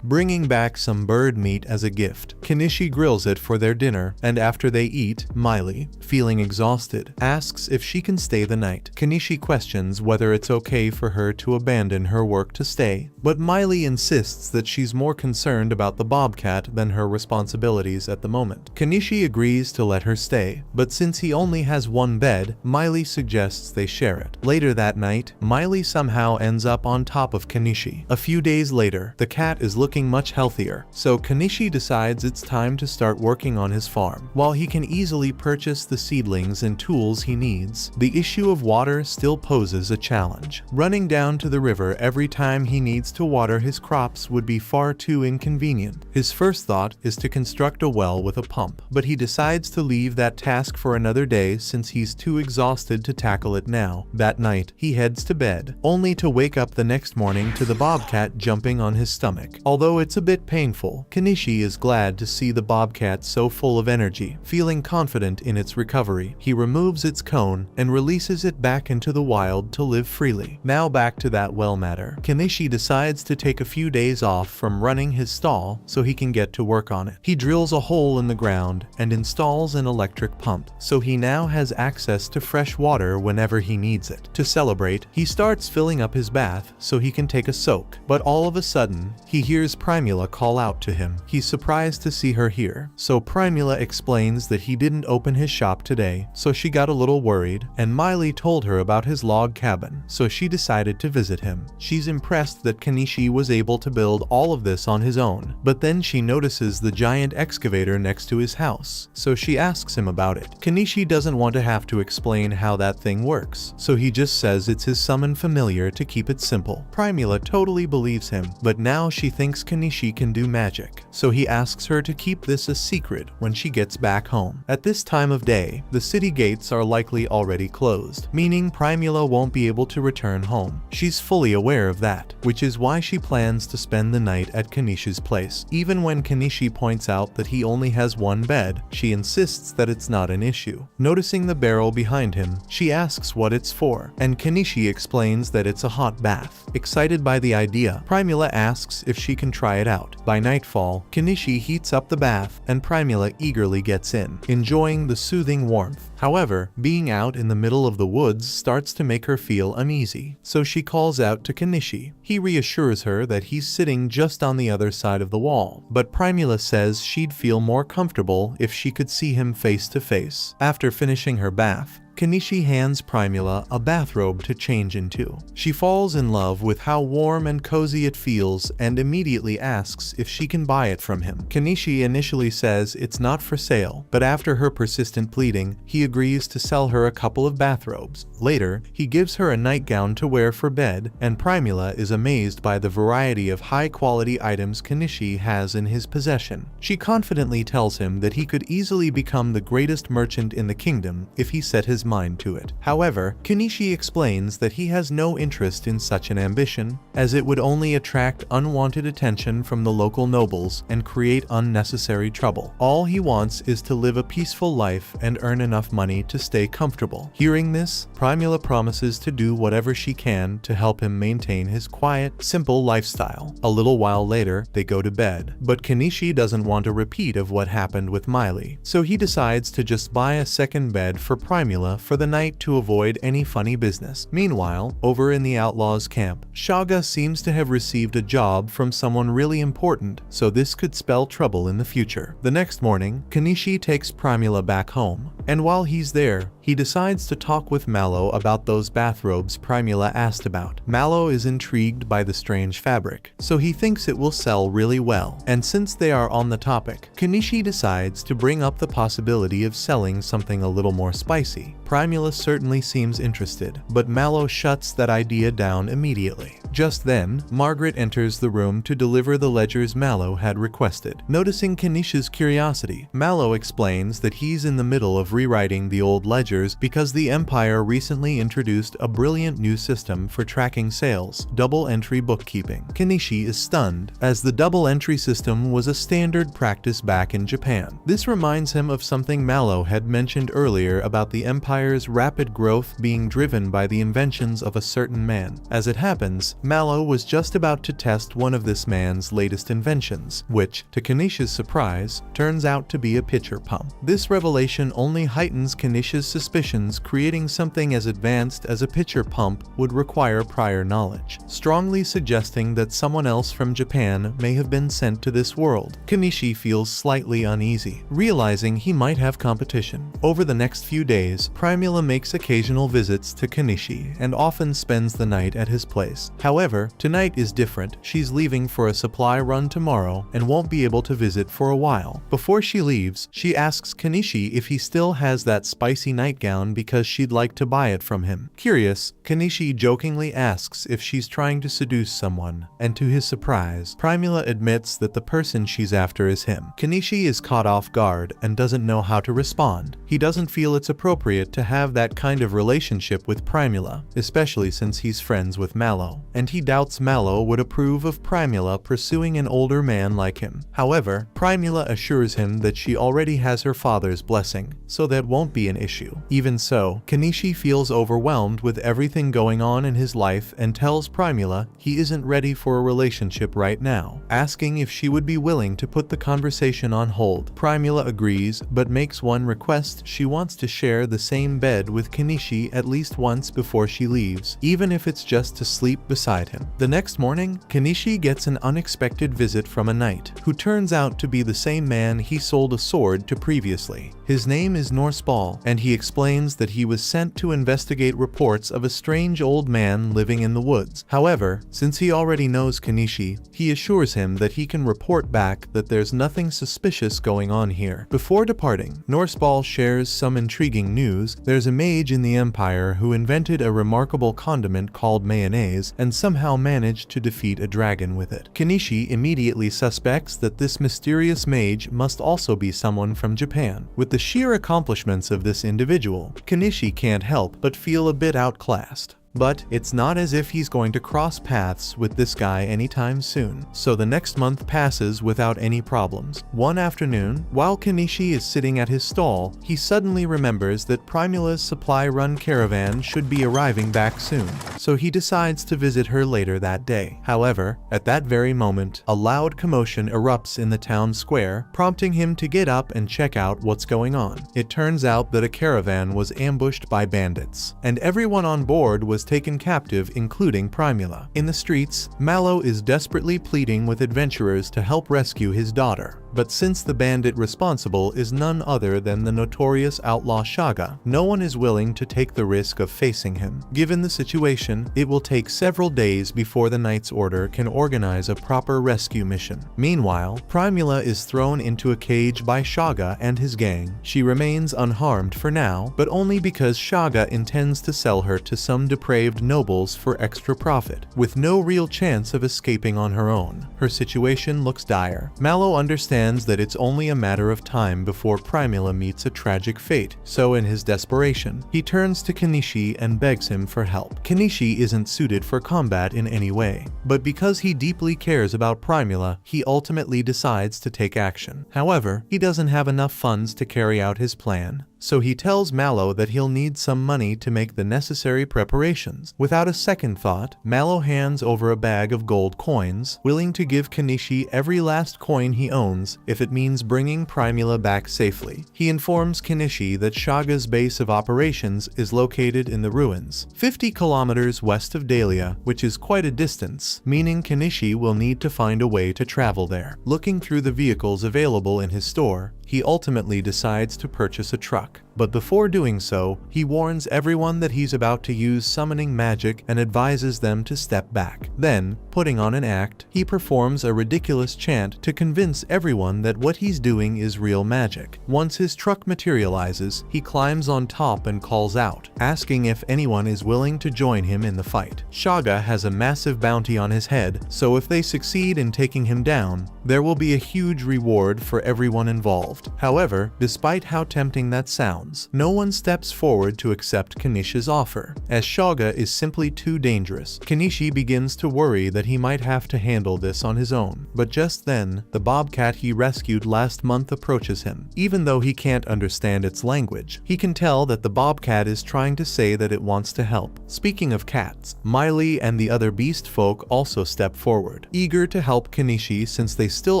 bringing back some bird meat as a gift. Kishi grills it for their dinner, and after they eat, Miley, feeling exhausted, asks if she can stay the night. Kishi questions whether it's okay for her to abandon her work to stay, but Miley insists that she's more concerned about the bobcat than her responsibilities at the moment. Kishi agrees to let her stay, but since he only has one bed, Miley suggests they share it. Later that night, Miley somehow ends up on top of Kishi. A few days later, the cat is looking much healthier, so Kishi decides it's time to start working on his farm. While he can easily purchase the seedlings and tools he needs, the issue of water still poses a challenge. Running down to the river every time he needs to water his crops would be far too inconvenient. His first thought is to construct a well with a pump, but he decides to leave that task for another day since he's too exhausted to tackle it now. That night, he heads to bed, only to wake up the next morning to the bobcat jumping on his stomach. Although Although it's a bit painful, Kenishi is glad to see the bobcat so full of energy. Feeling confident in its recovery, he removes its cone and releases it back into the wild to live freely. Now back to that well matter. Kenishi decides to take a few days off from running his stall so he can get to work on it. He drills a hole in the ground and installs an electric pump, so he now has access to fresh water whenever he needs it. To celebrate, he starts filling up his bath so he can take a soak, but all of a sudden, he hears Primula call out to him. He's surprised to see her here, so Primula explains that he didn't open his shop today, so she got a little worried, and Miley told her about his log cabin, so she decided to visit him. She's impressed that Kenishi was able to build all of this on his own, but then she notices the giant excavator next to his house, so she asks him about it. Kenishi doesn't want to have to explain how that thing works, so he just says it's his summon familiar to keep it simple. Primula totally believes him, but now she thinks Kenishi can do magic, so he asks her to keep this a secret when she gets back home. At this time of day, the city gates are likely already closed, meaning Primula won't be able to return home. She's fully aware of that, which is why she plans to spend the night at Kenishi's place. Even when Kenishi points out that he only has one bed, she insists that it's not an issue. Noticing the barrel behind him, she asks what it's for, and Kenishi explains that it's a hot bath. Excited by the idea, Primula asks if she can try it out. By nightfall, Kenishi heats up the bath, and Primula eagerly gets in, enjoying the soothing warmth. However, being out in the middle of the woods starts to make her feel uneasy, so she calls out to Kenishi. He reassures her that he's sitting just on the other side of the wall, but Primula says she'd feel more comfortable if she could see him face to face. After finishing her bath, Kenishi hands Primula a bathrobe to change into. She falls in love with how warm and cozy it feels and immediately asks if she can buy it from him. Kenishi initially says it's not for sale, but after her persistent pleading, he agrees to sell her a couple of bathrobes. Later, he gives her a nightgown to wear for bed, and Primula is amazed by the variety of high-quality items Kenishi has in his possession. She confidently tells him that he could easily become the greatest merchant in the kingdom if he set his mind to it. However, Kenishi explains that he has no interest in such an ambition, as it would only attract unwanted attention from the local nobles and create unnecessary trouble. All he wants is to live a peaceful life and earn enough money to stay comfortable. Hearing this, Primula promises to do whatever she can to help him maintain his quiet, simple lifestyle. A little while later, they go to bed, but Kenishi doesn't want a repeat of what happened with Miley, so he decides to just buy a second bed for Primula for the night to avoid any funny business. Meanwhile, over in the outlaws' camp, Shaga seems to have received a job from someone really important, so this could spell trouble in the future. The next morning, Kenishi takes Primula back home, and while he's there, he decides to talk with Mallow about those bathrobes Primula asked about. Mallow is intrigued by the strange fabric, so he thinks it will sell really well. And since they are on the topic, Kenishi decides to bring up the possibility of selling something a little more spicy. Primula certainly seems interested, but Mallow shuts that idea down immediately. Just then, Margaret enters the room to deliver the ledgers Mallow had requested. Noticing Kenishi's curiosity, Mallow explains that he's in the middle of rewriting the old ledgers because the Empire recently introduced a brilliant new system for tracking sales, double-entry bookkeeping. Kenishi is stunned, as the double-entry system was a standard practice back in Japan. This reminds him of something Mallow had mentioned earlier about the Empire's rapid growth being driven by the inventions of a certain man. As it happens, Mallow was just about to test one of this man's latest inventions, which, to Kenishi's surprise, turns out to be a pitcher pump. This revelation only heightens Kenishi's suspicions, creating something as advanced as a pitcher pump would require prior knowledge, strongly suggesting that someone else from Japan may have been sent to this world. Kenishi feels slightly uneasy, realizing he might have competition. Over the next few days, Primula makes occasional visits to Kenishi and often spends the night at his place. However, tonight is different. She's leaving for a supply run tomorrow and won't be able to visit for a while. Before she leaves, she asks Kenishi if he still has that spicy nightgown because she'd like to buy it from him. Curious, Kenishi jokingly asks if she's trying to seduce someone, and to his surprise, Primula admits that the person she's after is him. Kenishi is caught off guard and doesn't know how to respond. He doesn't feel it's appropriate to have that kind of relationship with Primula, especially since he's friends with Mallow, and and he doubts Mallow would approve of Primula pursuing an older man like him. However, Primula assures him that she already has her father's blessing, so that won't be an issue. Even so, Kishi feels overwhelmed with everything going on in his life and tells Primula he isn't ready for a relationship right now, asking if she would be willing to put the conversation on hold. Primula agrees, but makes one request: she wants to share the same bed with Kishi at least once before she leaves, even if it's just to sleep beside him. The next morning, Kishi gets an unexpected visit from a knight, who turns out to be the same man he sold a sword to previously. His name is Norseball, and he explains that he was sent to investigate reports of a strange old man living in the woods. However, since he already knows Kishi, he assures him that he can report back that there's nothing suspicious going on here. Before departing, Norseball shares some intriguing news. There's a mage in the Empire who invented a remarkable condiment called mayonnaise and somehow managed to defeat a dragon with it. Kishi immediately suspects that this mysterious mage must also be someone from Japan. With the sheer accomplishments of this individual, Kishi can't help but feel a bit outclassed. But it's not as if he's going to cross paths with this guy anytime soon, so the next month passes without any problems. One afternoon, while Kishi is sitting at his stall, he suddenly remembers that Primula's supply run caravan should be arriving back soon, so he decides to visit her later that day. However, at that very moment, a loud commotion erupts in the town square, prompting him to get up and check out what's going on. It turns out that a caravan was ambushed by bandits, and everyone on board was taken captive, including Primula. In the streets, Mallow is desperately pleading with adventurers to help rescue his daughter. But since the bandit responsible is none other than the notorious outlaw Shaga, no one is willing to take the risk of facing him. Given the situation, it will take several days before the Knight's Order can organize a proper rescue mission. Meanwhile, Primula is thrown into a cage by Shaga and his gang. She remains unharmed for now, but only because Shaga intends to sell her to some depraved nobles for extra profit, with no real chance of escaping on her own. Her situation looks dire. Mallow understands that it's only a matter of time before Primula meets a tragic fate, so in his desperation, he turns to Kishi and begs him for help. Kishi isn't suited for combat in any way, but because he deeply cares about Primula, he ultimately decides to take action. However, he doesn't have enough funds to carry out his plan, so he tells Mallow that he'll need some money to make the necessary preparations. Without a second thought, Mallow hands over a bag of gold coins, willing to give Kishi every last coin he owns if it means bringing Primula back safely. He informs Kishi that Shaga's base of operations is located in the ruins, 50 kilometers west of Dahlia, which is quite a distance, meaning Kishi will need to find a way to travel there. Looking through the vehicles available in his store, he ultimately decides to purchase a truck. But before doing so, he warns everyone that he's about to use summoning magic and advises them to step back. Then, putting on an act, he performs a ridiculous chant to convince everyone that what he's doing is real magic. Once his truck materializes, he climbs on top and calls out, asking if anyone is willing to join him in the fight. Shaga has a massive bounty on his head, so if they succeed in taking him down, there will be a huge reward for everyone involved. However, despite how tempting that sounds, no one steps forward to accept Kishi's offer, as Shaga is simply too dangerous. Kishi begins to worry that he might have to handle this on his own, but just then, the bobcat he rescued last month approaches him. Even though he can't understand its language, he can tell that the bobcat is trying to say that it wants to help. Speaking of cats, Miley and the other beast folk also step forward, eager to help Kishi since they still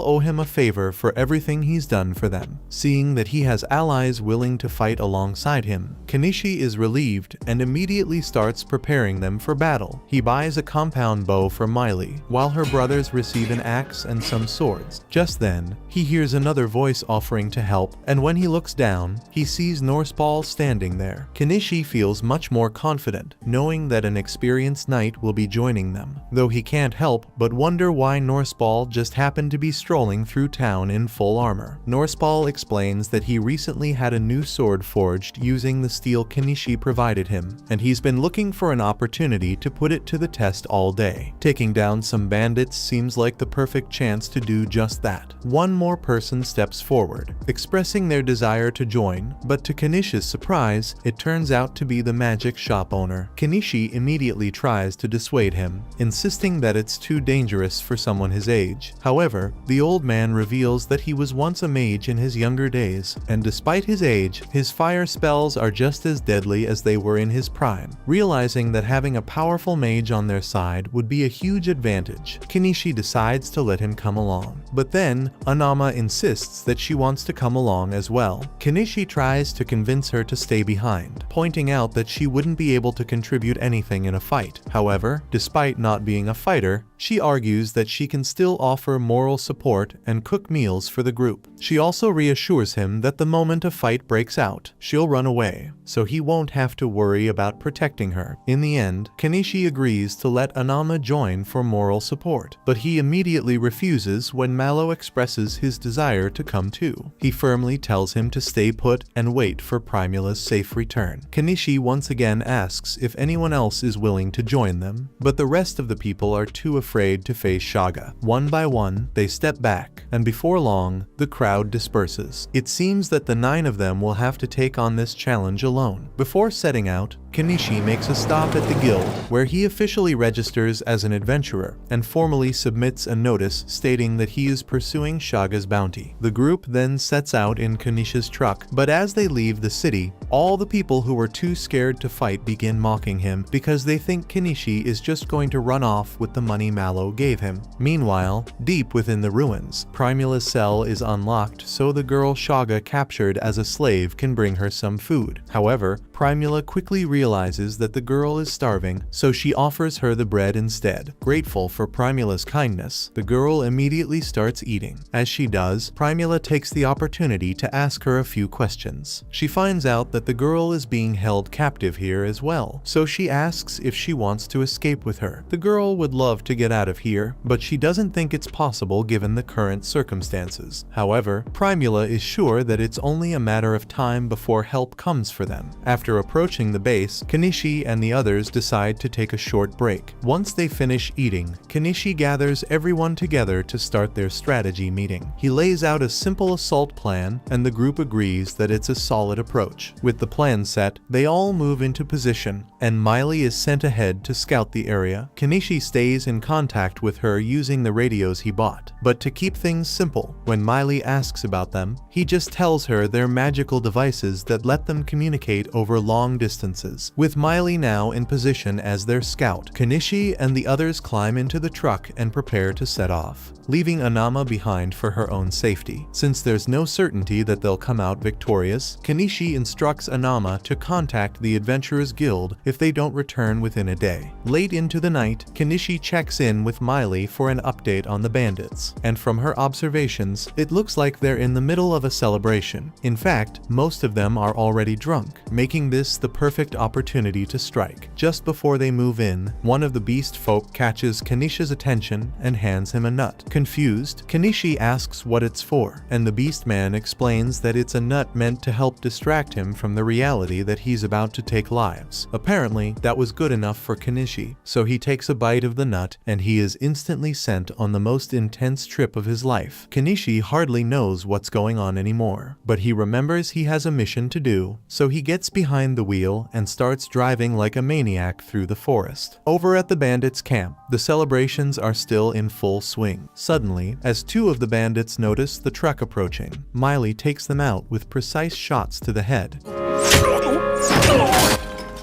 owe him a favor for everything he's done for them. Seeing that he has allies willing to fight alongside him, Kishi is relieved and immediately starts preparing them for battle. He buys a compound bow for Miley, while her brothers receive an axe and some swords. Just then, he hears another voice offering to help, and when he looks down, he sees Norseball standing there. Kishi feels much more confident, knowing that an experienced knight will be joining them, though he can't help but wonder why Norseball just happened to be strolling through town in full armor. Norseball explains that he recently had a new sword sword forged using the steel Kishi provided him, and he's been looking for an opportunity to put it to the test all day. Taking down some bandits seems like the perfect chance to do just that. One more person steps forward, expressing their desire to join, but to Kinishi's surprise, it turns out to be the magic shop owner. Kishi immediately tries to dissuade him, insisting that it's too dangerous for someone his age. However, the old man reveals that he was once a mage in his younger days, and despite his age, his fire spells are just as deadly as they were in his prime. Realizing that having a powerful mage on their side would be a huge advantage, Kishi decides to let him come along. But then, Anama insists that she wants to come along as well. Kishi tries to convince her to stay behind, pointing out that she wouldn't be able to contribute anything in a fight. However, despite not being a fighter, she argues that she can still offer moral support and cook meals for the group. She also reassures him that the moment a fight breaks out, she'll run away, so he won't have to worry about protecting her. In the end, Kishi agrees to let Anama join for moral support, but he immediately refuses when Mallow expresses his desire to come too. He firmly tells him to stay put and wait for Primula's safe return. Kishi once again asks if anyone else is willing to join them, but the rest of the people are too afraid to face Shaga. One by one, they step back, and before long, the crowd disperses. It seems that the 9 of them will have to take on this challenge alone. Before setting out, Kishi makes a stop at the guild, where he officially registers as an adventurer and formally submits a notice stating that he is pursuing Shaga's bounty. The group then sets out in Kinishi's truck, but as they leave the city, all the people who were too scared to fight begin mocking him because they think Kishi is just going to run off with the money Mallow gave him. Meanwhile, deep within the ruins, Primula's cell is unlocked so the girl Shaga captured as a slave can bring her some food. However, Primula quickly realizes that the girl is starving, so she offers her the bread instead. Grateful for Primula's kindness, the girl immediately starts eating. As she does, Primula takes the opportunity to ask her a few questions. She finds out that the girl is being held captive here as well, so she asks if she wants to escape with her. The girl would love to get out of here, but she doesn't think it's possible given the current circumstances. However, Primula is sure that it's only a matter of time before help comes for them. After approaching the base, Kishi and the others decide to take a short break. Once they finish eating, Kishi gathers everyone together to start their strategy meeting. He lays out a simple assault plan, and the group agrees that it's a solid approach. With the plan set, they all move into position, and Miley is sent ahead to scout the area. Kishi stays in contact with her using the radios he bought. But to keep things simple, when Miley asks about them, he just tells her they're magical devices that let them communicate over long distances. With Miley now in position as their scout, Kishi and the others climb into the truck and prepare to set off, leaving Anama behind for her own safety. Since there's no certainty that they'll come out victorious, Kishi instructs Anama to contact the Adventurers Guild if they don't return within a day. Late into the night, Kishi checks in with Miley for an update on the bandits, and from her observations, it looks like they're in the middle of a celebration. In fact, most of them are already drunk, making this the perfect opportunity to strike. Just before they move in, one of the beast folk catches Kinishi's attention and hands him a nut. Confused, Kishi asks what it's for, and the beast man explains that it's a nut meant to help distract him from the reality that he's about to take lives. Apparently, that was good enough for Kishi, so he takes a bite of the nut, and he is instantly sent on the most intense trip of his life. Kishi hardly knows what's going on anymore, but he remembers he has a mission to do, so he gets behind the wheel and starts driving like a maniac through the forest. Over at the bandits' camp, the celebrations are still in full swing. Suddenly, as 2 of the bandits notice the truck approaching, Miley takes them out with precise shots to the head.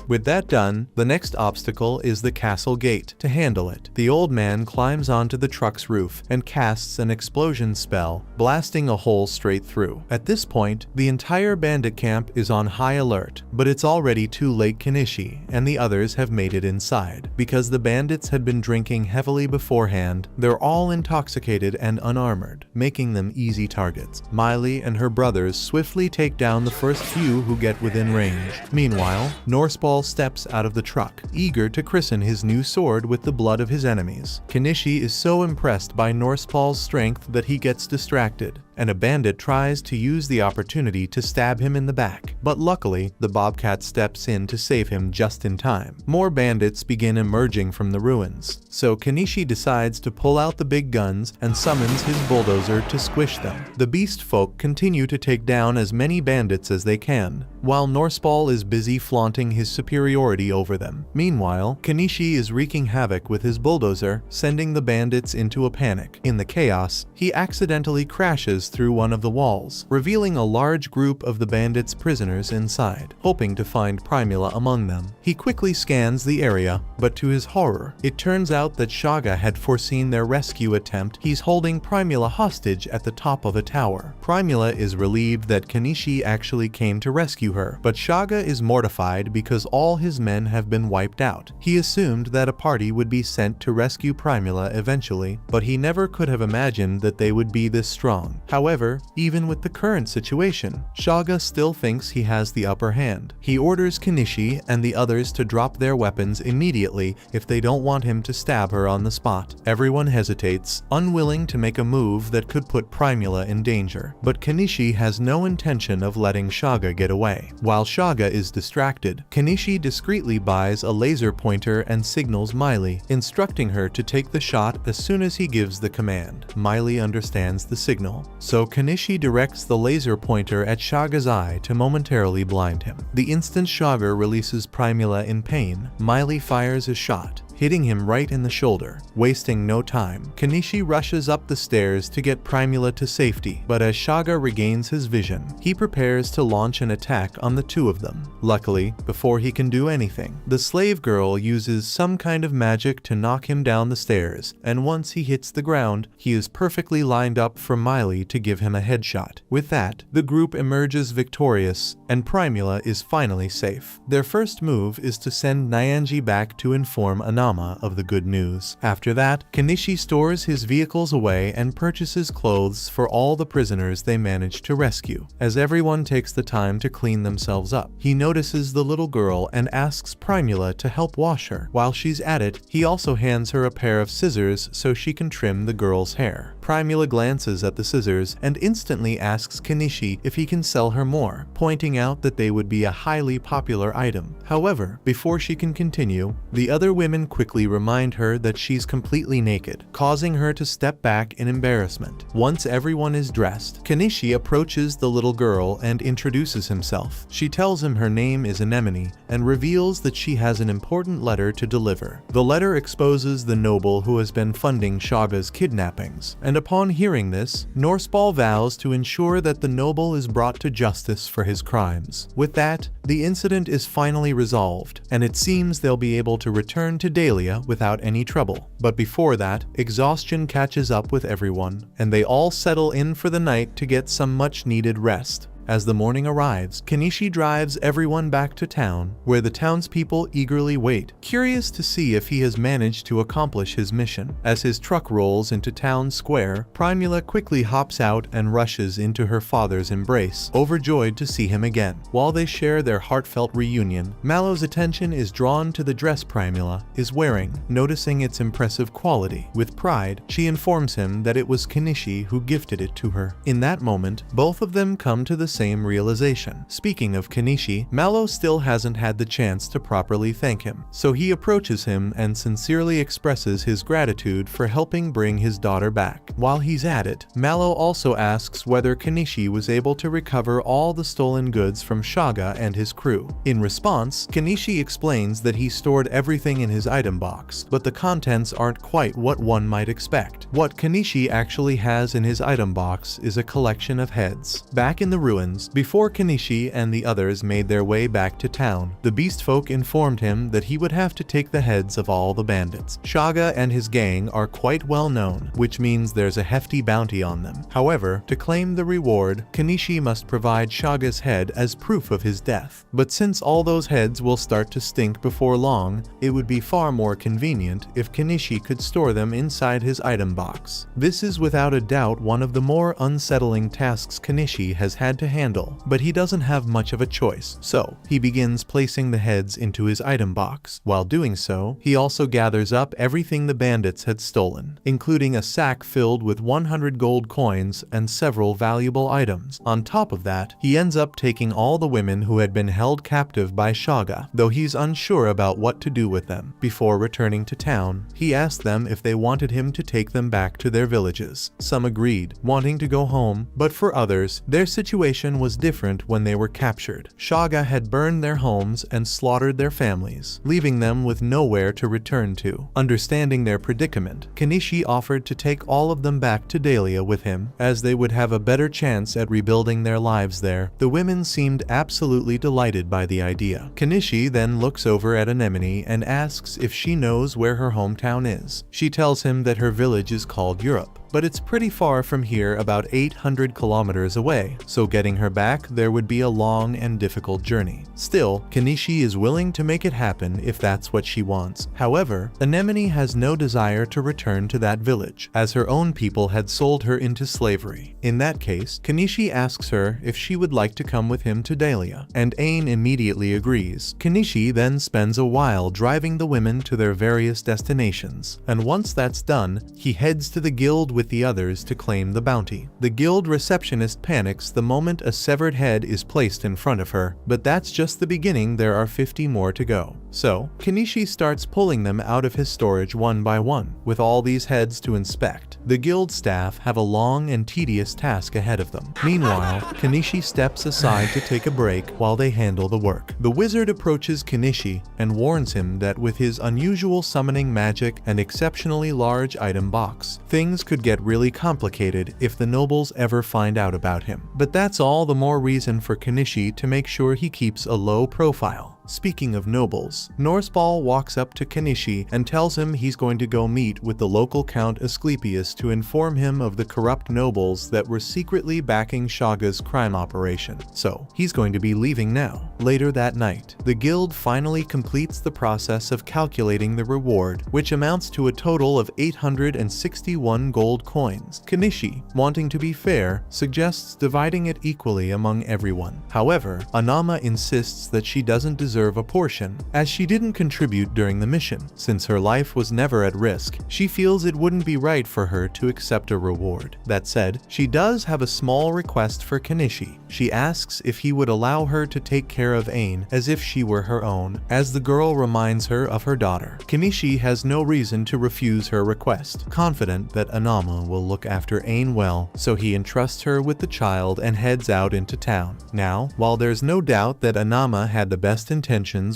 With that done, the next obstacle is the castle gate. To handle it, the old man climbs onto the truck's roof and casts an explosion spell, blasting a hole straight through. At this point, the entire bandit camp is on high alert, but it's already too late. Kishi and the others have made it inside. Because the bandits had been drinking heavily beforehand, they're all intoxicated and unarmored, making them easy targets. Miley and her brothers swiftly take down the first few who get within range. Meanwhile, Norseball steps out of the truck, eager to christen his new sword with the blood of his enemies. Kishi is so impressed by Norseball's strength that he gets distracted, and a bandit tries to use the opportunity to stab him in the back. But luckily, the bobcat steps in to save him just in time. More bandits begin emerging from the ruins, so Kenishi decides to pull out the big guns and summons his bulldozer to squish them. The beast folk continue to take down as many bandits as they can, while Norseball is busy flaunting his superiority over them. Meanwhile, Kenishi is wreaking havoc with his bulldozer, sending the bandits into a panic. In the chaos, he accidentally crashes through one of the walls, revealing a large group of the bandits' prisoners inside. Hoping to find Primula among them, he quickly scans the area, but to his horror, it turns out that Shaga had foreseen their rescue attempt. He's holding Primula hostage at the top of a tower. Primula is relieved that Kenishi actually came to rescue her, but Shaga is mortified because all his men have been wiped out. He assumed that a party would be sent to rescue Primula eventually, but he never could have imagined that they would be this strong. However, even with the current situation, Shaga still thinks he has the upper hand. He orders Kenishi and the others to drop their weapons immediately if they don't want him to stab her on the spot. Everyone hesitates, unwilling to make a move that could put Primula in danger. But Kenishi has no intention of letting Shaga get away. While Shaga is distracted, Kenishi discreetly buys a laser pointer and signals Miley, instructing her to take the shot as soon as he gives the command. Miley understands the signal, so Kenishi directs the laser pointer at Shaga's eye to momentarily blind him. The instant Shaga releases Primula in pain, Miley fires a shot, hitting him right in the shoulder. Wasting no time, Kenishi rushes up the stairs to get Primula to safety, but as Shaga regains his vision, he prepares to launch an attack on the two of them. Luckily, before he can do anything, the slave girl uses some kind of magic to knock him down the stairs, and once he hits the ground, he is perfectly lined up for Miley to give him a headshot. With that, the group emerges victorious, and Primula is finally safe. Their first move is to send Nyanji back to inform Anami of the good news. After that, Kenishi stores his vehicles away and purchases clothes for all the prisoners they managed to rescue. As everyone takes the time to clean themselves up, he notices the little girl and asks Primula to help wash her. While she's at it, he also hands her a pair of scissors so she can trim the girl's hair. Primula glances at the scissors and instantly asks Kenishi if he can sell her more, pointing out that they would be a highly popular item. However, before she can continue, the other women quickly remind her that she's completely naked, causing her to step back in embarrassment. Once everyone is dressed, Kenishi approaches the little girl and introduces himself. She tells him her name is Anemone and reveals that she has an important letter to deliver. The letter exposes the noble who has been funding Shaga's kidnappings, and upon hearing this, Norseball vows to ensure that the noble is brought to justice for his crimes. With that, the incident is finally resolved, and it seems they'll be able to return to Dahlia without any trouble. But before that, exhaustion catches up with everyone, and they all settle in for the night to get some much-needed rest. As the morning arrives, Kenishi drives everyone back to town, where the townspeople eagerly wait, curious to see if he has managed to accomplish his mission. As his truck rolls into town square, Primula quickly hops out and rushes into her father's embrace, overjoyed to see him again. While they share their heartfelt reunion, Mallow's attention is drawn to the dress Primula is wearing, noticing its impressive quality. With pride, she informs him that it was Kenishi who gifted it to her. In that moment, both of them come to the same realization. Speaking of Kenishi, Mallow still hasn't had the chance to properly thank him, so he approaches him and sincerely expresses his gratitude for helping bring his daughter back. While he's at it, Mallow also asks whether Kenishi was able to recover all the stolen goods from Shaga and his crew. In response, Kenishi explains that he stored everything in his item box, but the contents aren't quite what one might expect. What Kenishi actually has in his item box is a collection of heads. Back in the ruins, before Kenishi and the others made their way back to town, the beast folk informed him that he would have to take the heads of all the bandits. Shaga and his gang are quite well known, which means there's a hefty bounty on them. However, to claim the reward, Kenishi must provide Shaga's head as proof of his death. But since all those heads will start to stink before long, it would be far more convenient if Kenishi could store them inside his item box. This is without a doubt one of the more unsettling tasks Kenishi has had to handle, but he doesn't have much of a choice, so he begins placing the heads into his item box. While doing so, he also gathers up everything the bandits had stolen, including a sack filled with 100 gold coins and several valuable items. On top of that, he ends up taking all the women who had been held captive by Shaga, though he's unsure about what to do with them. Before returning to town, he asked them if they wanted him to take them back to their villages. Some agreed, wanting to go home, but for others, their situation was different when they were captured. Shaga had burned their homes and slaughtered their families, leaving them with nowhere to return to. Understanding their predicament, Kenishi offered to take all of them back to Dahlia with him, as they would have a better chance at rebuilding their lives there. The women seemed absolutely delighted by the idea. Kenishi then looks over at Anemone and asks if she knows where her hometown is. She tells him that her village is called Europe, but it's pretty far from here, about 800 kilometers away, so getting her back there would be a long and difficult journey. Still, Kenishi is willing to make it happen if that's what she wants. However, Anemone has no desire to return to that village, as her own people had sold her into slavery. In that case, Kenishi asks her if she would like to come with him to Dahlia, and Ain immediately agrees. Kenishi then spends a while driving the women to their various destinations, and once that's done, he heads to the guild with the others to claim the bounty. The guild receptionist panics the moment a severed head is placed in front of her, but that's just the beginning. There are 50 more to go. So, Kenishi starts pulling them out of his storage one by one. With all these heads to inspect, the guild staff have a long and tedious task ahead of them. Meanwhile, Kenishi steps aside to take a break while they handle the work. The wizard approaches Kenishi and warns him that with his unusual summoning magic and exceptionally large item box, things could get really complicated if the nobles ever find out about him. But that's all the more reason for Kenishi to make sure he keeps a low profile. Speaking of nobles, Norseball walks up to Kenishi and tells him he's going to go meet with the local Count Asclepius to inform him of the corrupt nobles that were secretly backing Shaga's crime operation. So, he's going to be leaving now. Later that night, the guild finally completes the process of calculating the reward, which amounts to a total of 861 gold coins. Kenishi, wanting to be fair, suggests dividing it equally among everyone. However, Anama insists that she doesn't deserve a portion, as she didn't contribute during the mission. Since her life was never at risk, she feels it wouldn't be right for her to accept a reward. That said, she does have a small request for Kenishi. She asks if he would allow her to take care of Ain as if she were her own, as the girl reminds her of her daughter. Kenishi has no reason to refuse her request, confident that Anama will look after Ain well, so he entrusts her with the child and heads out into town. Now, while there's no doubt that Anama had the best intentions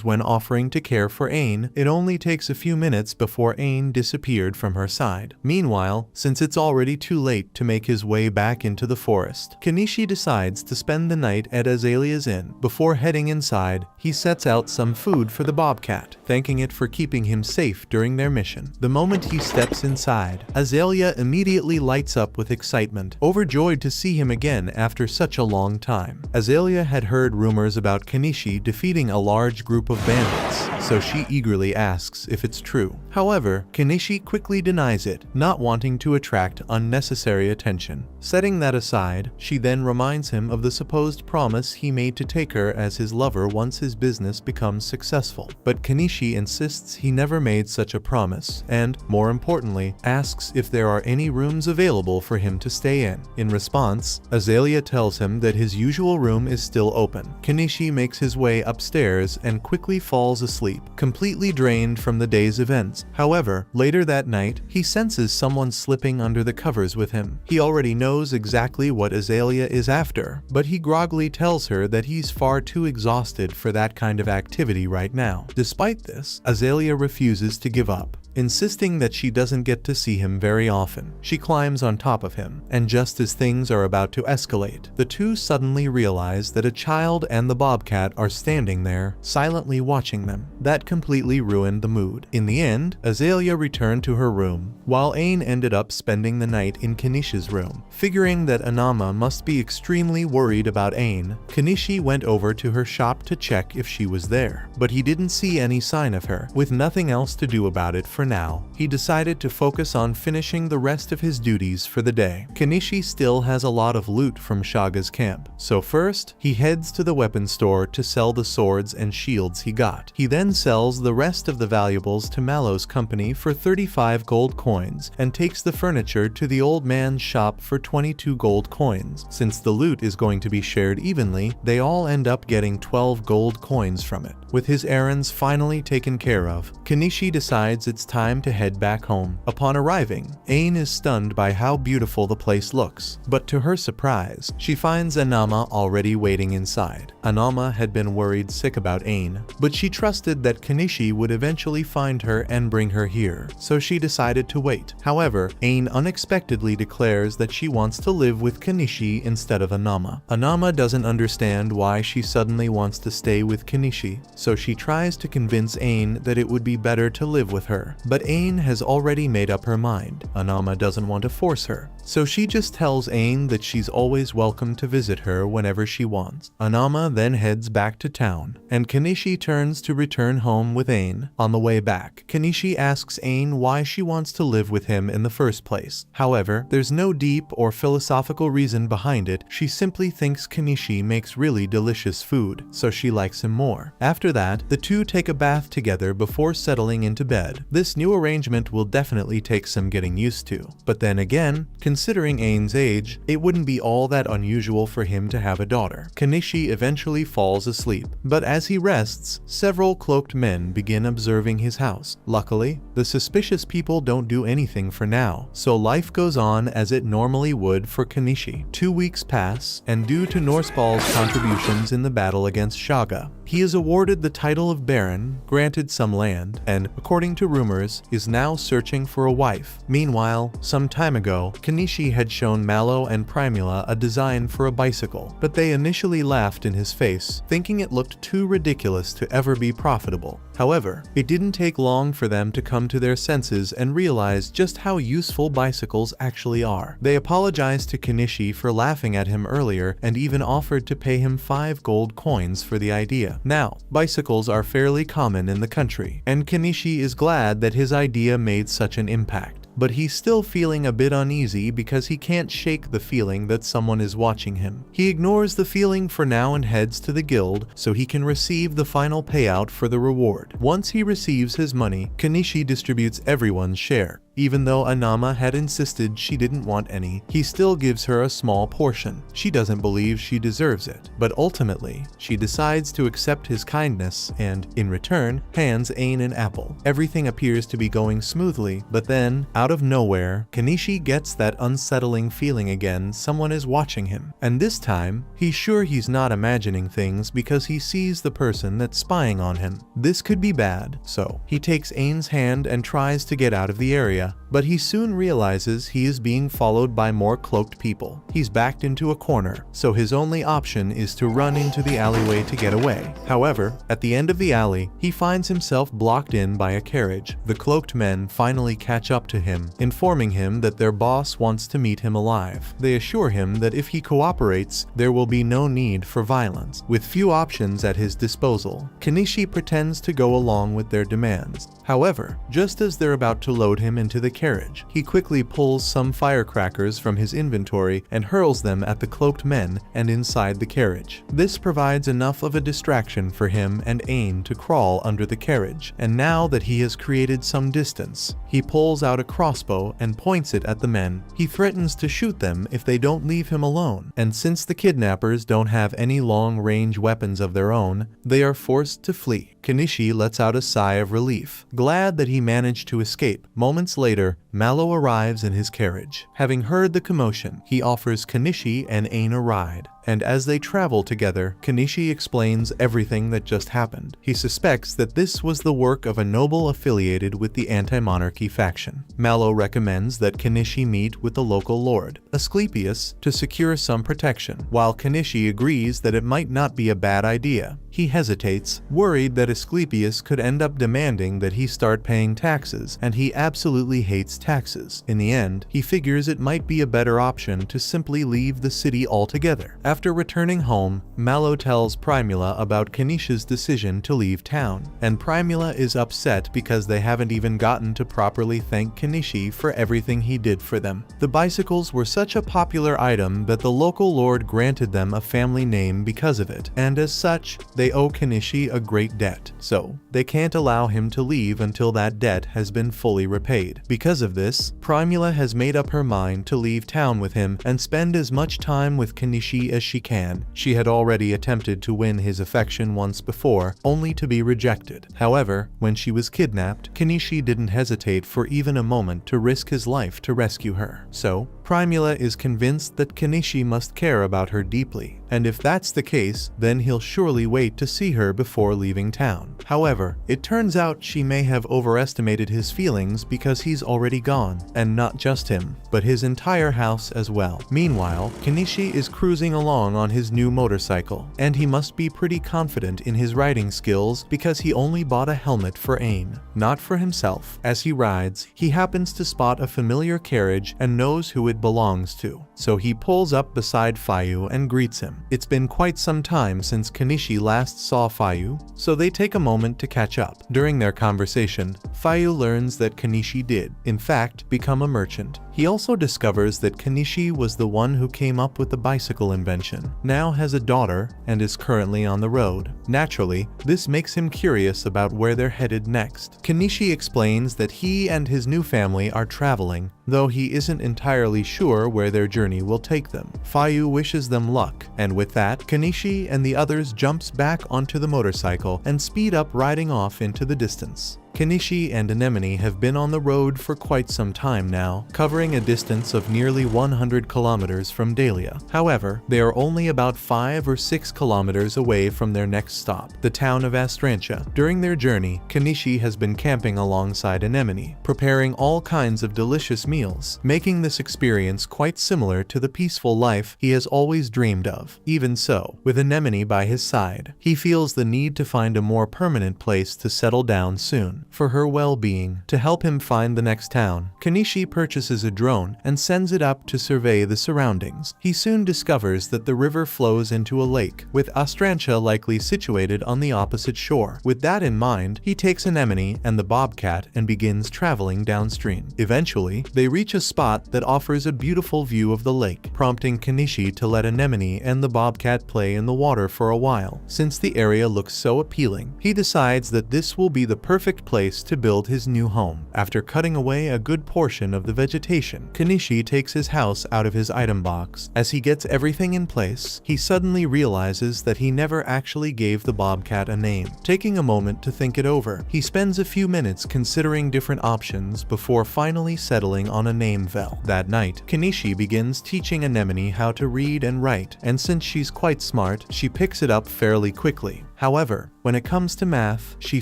when offering to care for Ain, it only takes a few minutes before Ain disappeared from her side. Meanwhile, since it's already too late to make his way back into the forest, Kenishi decides to spend the night at Azalea's inn. Before heading inside, he sets out some food for the bobcat, thanking it for keeping him safe during their mission. The moment he steps inside, Azalea immediately lights up with excitement, overjoyed to see him again after such a long time. Azalea had heard rumors about Kenishi defeating a large group of bandits, so she eagerly asks if it's true. However, Kenishi quickly denies it, not wanting to attract unnecessary attention. Setting that aside, she then reminds him of the supposed promise he made to take her as his lover once his business becomes successful. But Kenishi insists he never made such a promise, and, more importantly, asks if there are any rooms available for him to stay in. In response, Azalea tells him that his usual room is still open. Kenishi makes his way upstairs and quickly falls asleep, completely drained from the day's events. However, later that night, he senses someone slipping under the covers with him. He already knows exactly what Azalea is after, but he groggily tells her that he's far too exhausted for that kind of activity right now. Despite this, Azalea refuses to give up, insisting that she doesn't get to see him very often. She climbs on top of him, and just as things are about to escalate, the two suddenly realize that a child and the bobcat are standing there, silently watching them. That completely ruined the mood. In the end, Azalea returned to her room, while Ain ended up spending the night in Kenishi's room. Figuring that Anama must be extremely worried about Ain, Kenishi went over to her shop to check if she was there, but he didn't see any sign of her. With nothing else to do about it for for now. He decided to focus on finishing the rest of his duties for the day. Kenishi still has a lot of loot from Shaga's camp, so first, he heads to the weapon store to sell the swords and shields he got. He then sells the rest of the valuables to Mallow's company for 35 gold coins and takes the furniture to the old man's shop for 22 gold coins. Since the loot is going to be shared evenly, they all end up getting 12 gold coins from it. With his errands finally taken care of, Kenishi decides it's time to head back home. Upon arriving, Ain is stunned by how beautiful the place looks, but to her surprise, she finds Anama already waiting inside. Anama had been worried sick about Ain, but she trusted that Kenishi would eventually find her and bring her here, so she decided to wait. However, Ain unexpectedly declares that she wants to live with Kenishi instead of Anama. Anama doesn't understand why she suddenly wants to stay with Kenishi, so she tries to convince Ain that it would be better to live with her. But Ain has already made up her mind. Anama doesn't want to force her, so she just tells Ain that she's always welcome to visit her whenever she wants. Anama then heads back to town, and Kenishi turns to return home with Ain. On the way back, Kenishi asks Ain why she wants to live with him in the first place. However, there's no deep or philosophical reason behind it. She simply thinks Kenishi makes really delicious food, so she likes him more. After that, the two take a bath together before settling into bed. This new arrangement will definitely take some getting used to. But then again, considering Ain's age, it wouldn't be all that unusual for him to have a daughter. Kenishi eventually falls asleep, but as he rests, several cloaked men begin observing his house. Luckily, the suspicious people don't do anything for now, so life goes on as it normally would for Kenishi. 2 weeks pass, and due to Norseball's contributions in the battle against Shaga, he is awarded the title of Baron, granted some land, and, according to rumors, is now searching for a wife. Meanwhile, some time ago, Kenishi had shown Mallow and Primula a design for a bicycle, but they initially laughed in his face, thinking it looked too ridiculous to ever be profitable. However, it didn't take long for them to come to their senses and realize just how useful bicycles actually are. They apologized to Kenishi for laughing at him earlier and even offered to pay him 5 gold coins for the idea. Now, bicycles are fairly common in the country, and Kenishi is glad that his idea made such an impact. But he's still feeling a bit uneasy because he can't shake the feeling that someone is watching him. He ignores the feeling for now and heads to the guild so he can receive the final payout for the reward. Once he receives his money, Kenishi distributes everyone's share. Even though Anama had insisted she didn't want any, he still gives her a small portion. She doesn't believe she deserves it, but ultimately, she decides to accept his kindness and, in return, hands Ain an apple. Everything appears to be going smoothly, but then, out of nowhere, Kenishi gets that unsettling feeling again someone is watching him. And this time, he's sure he's not imagining things because he sees the person that's spying on him. This could be bad, so he takes Ain's hand and tries to get out of the area, but he soon realizes he is being followed by more cloaked people. He's backed into a corner, so his only option is to run into the alleyway to get away. However, at the end of the alley, he finds himself blocked in by a carriage. The cloaked men finally catch up to him, informing him that their boss wants to meet him alive. They assure him that if he cooperates, there will be no need for violence. With few options at his disposal, Kenishi pretends to go along with their demands. However, just as they're about to load him into the carriage, he quickly pulls some firecrackers from his inventory and hurls them at the cloaked men and inside the carriage. This provides enough of a distraction for him and Ain to crawl under the carriage, and now that he has created some distance, he pulls out a crossbow and points it at the men. He threatens to shoot them if they don't leave him alone, and since the kidnappers don't have any long-range weapons of their own, they are forced to flee. Kenishi lets out a sigh of relief, glad that he managed to escape. Moments later, Mallow arrives in his carriage. Having heard the commotion, he offers Kenishi and Ain a ride, and as they travel together, Kenishi explains everything that just happened. He suspects that this was the work of a noble affiliated with the anti-monarchy faction. Mallow recommends that Kenishi meet with the local lord, Asclepius, to secure some protection, while Kenishi agrees that it might not be a bad idea. He hesitates, worried that Asclepius could end up demanding that he start paying taxes, and he absolutely hates taxes. In the end, he figures it might be a better option to simply leave the city altogether. After returning home, Mallow tells Primula about Kanishi's decision to leave town, and Primula is upset because they haven't even gotten to properly thank Kanishi for everything he did for them. The bicycles were such a popular item that the local lord granted them a family name because of it, and as such, they owe Kanishi a great debt. So, they can't allow him to leave until that debt has been fully repaid. Because of this, Primula has made up her mind to leave town with him and spend as much time with Kanishi as she can. She had already attempted to win his affection once before, only to be rejected. However, when she was kidnapped, Kanishi didn't hesitate for even a moment to risk his life to rescue her. So, Primula is convinced that Kanishi must care about her deeply, and if that's the case, then he'll surely wait to see her before leaving town. However, it turns out she may have overestimated his feelings because he's already gone, and not just him, but his entire house as well. Meanwhile, Kanishi is cruising along on his new motorcycle, and he must be pretty confident in his riding skills because he only bought a helmet for aim, not for himself. As he rides, he happens to spot a familiar carriage and knows who it belongs to, so he pulls up beside Fayu and greets him. It's been quite some time since Kanishi last saw Fayu, so they take a moment to catch up. During their conversation, Fayu learns that Kanishi did, in fact, become a merchant. He also discovers that Kanishi was the one who came up with the bicycle invention, now has a daughter, and is currently on the road. Naturally, this makes him curious about where they're headed next. Kanishi explains that he and his new family are traveling, though he isn't entirely sure where their journey will take them. Fayu wishes them luck, and with that, Kanishi and the others jumps back onto the motorcycle and speed up riding off into the distance. Kanishi and Anemone have been on the road for quite some time now, covering a distance of nearly 100 kilometers from Dahlia. However, they are only about 5 or 6 kilometers away from their next stop, the town of Astrantia. During their journey, Kanishi has been camping alongside Anemone, preparing all kinds of delicious meals, making this experience quite similar to the peaceful life he has always dreamed of. Even so, with Anemone by his side, he feels the need to find a more permanent place to settle down soon. For her well-being, to help him find the next town, Kanishi purchases a drone and sends it up to survey the surroundings. He soon discovers that the river flows into a lake, with Astrantia likely situated on the opposite shore. With that in mind, he takes Anemone and the bobcat and begins traveling downstream. Eventually, they reach a spot that offers a beautiful view of the lake, prompting Kanishi to let Anemone and the bobcat play in the water for a while. Since the area looks so appealing, he decides that this will be the perfect place to build his new home. After cutting away a good portion of the vegetation, Kanishi takes his house out of his item box. As he gets everything in place, he suddenly realizes that he never actually gave the bobcat a name. Taking a moment to think it over, he spends a few minutes considering different options before finally settling on a name Vel. That night, Kanishi begins teaching Anemone how to read and write, and since she's quite smart, she picks it up fairly quickly. However, when it comes to math, she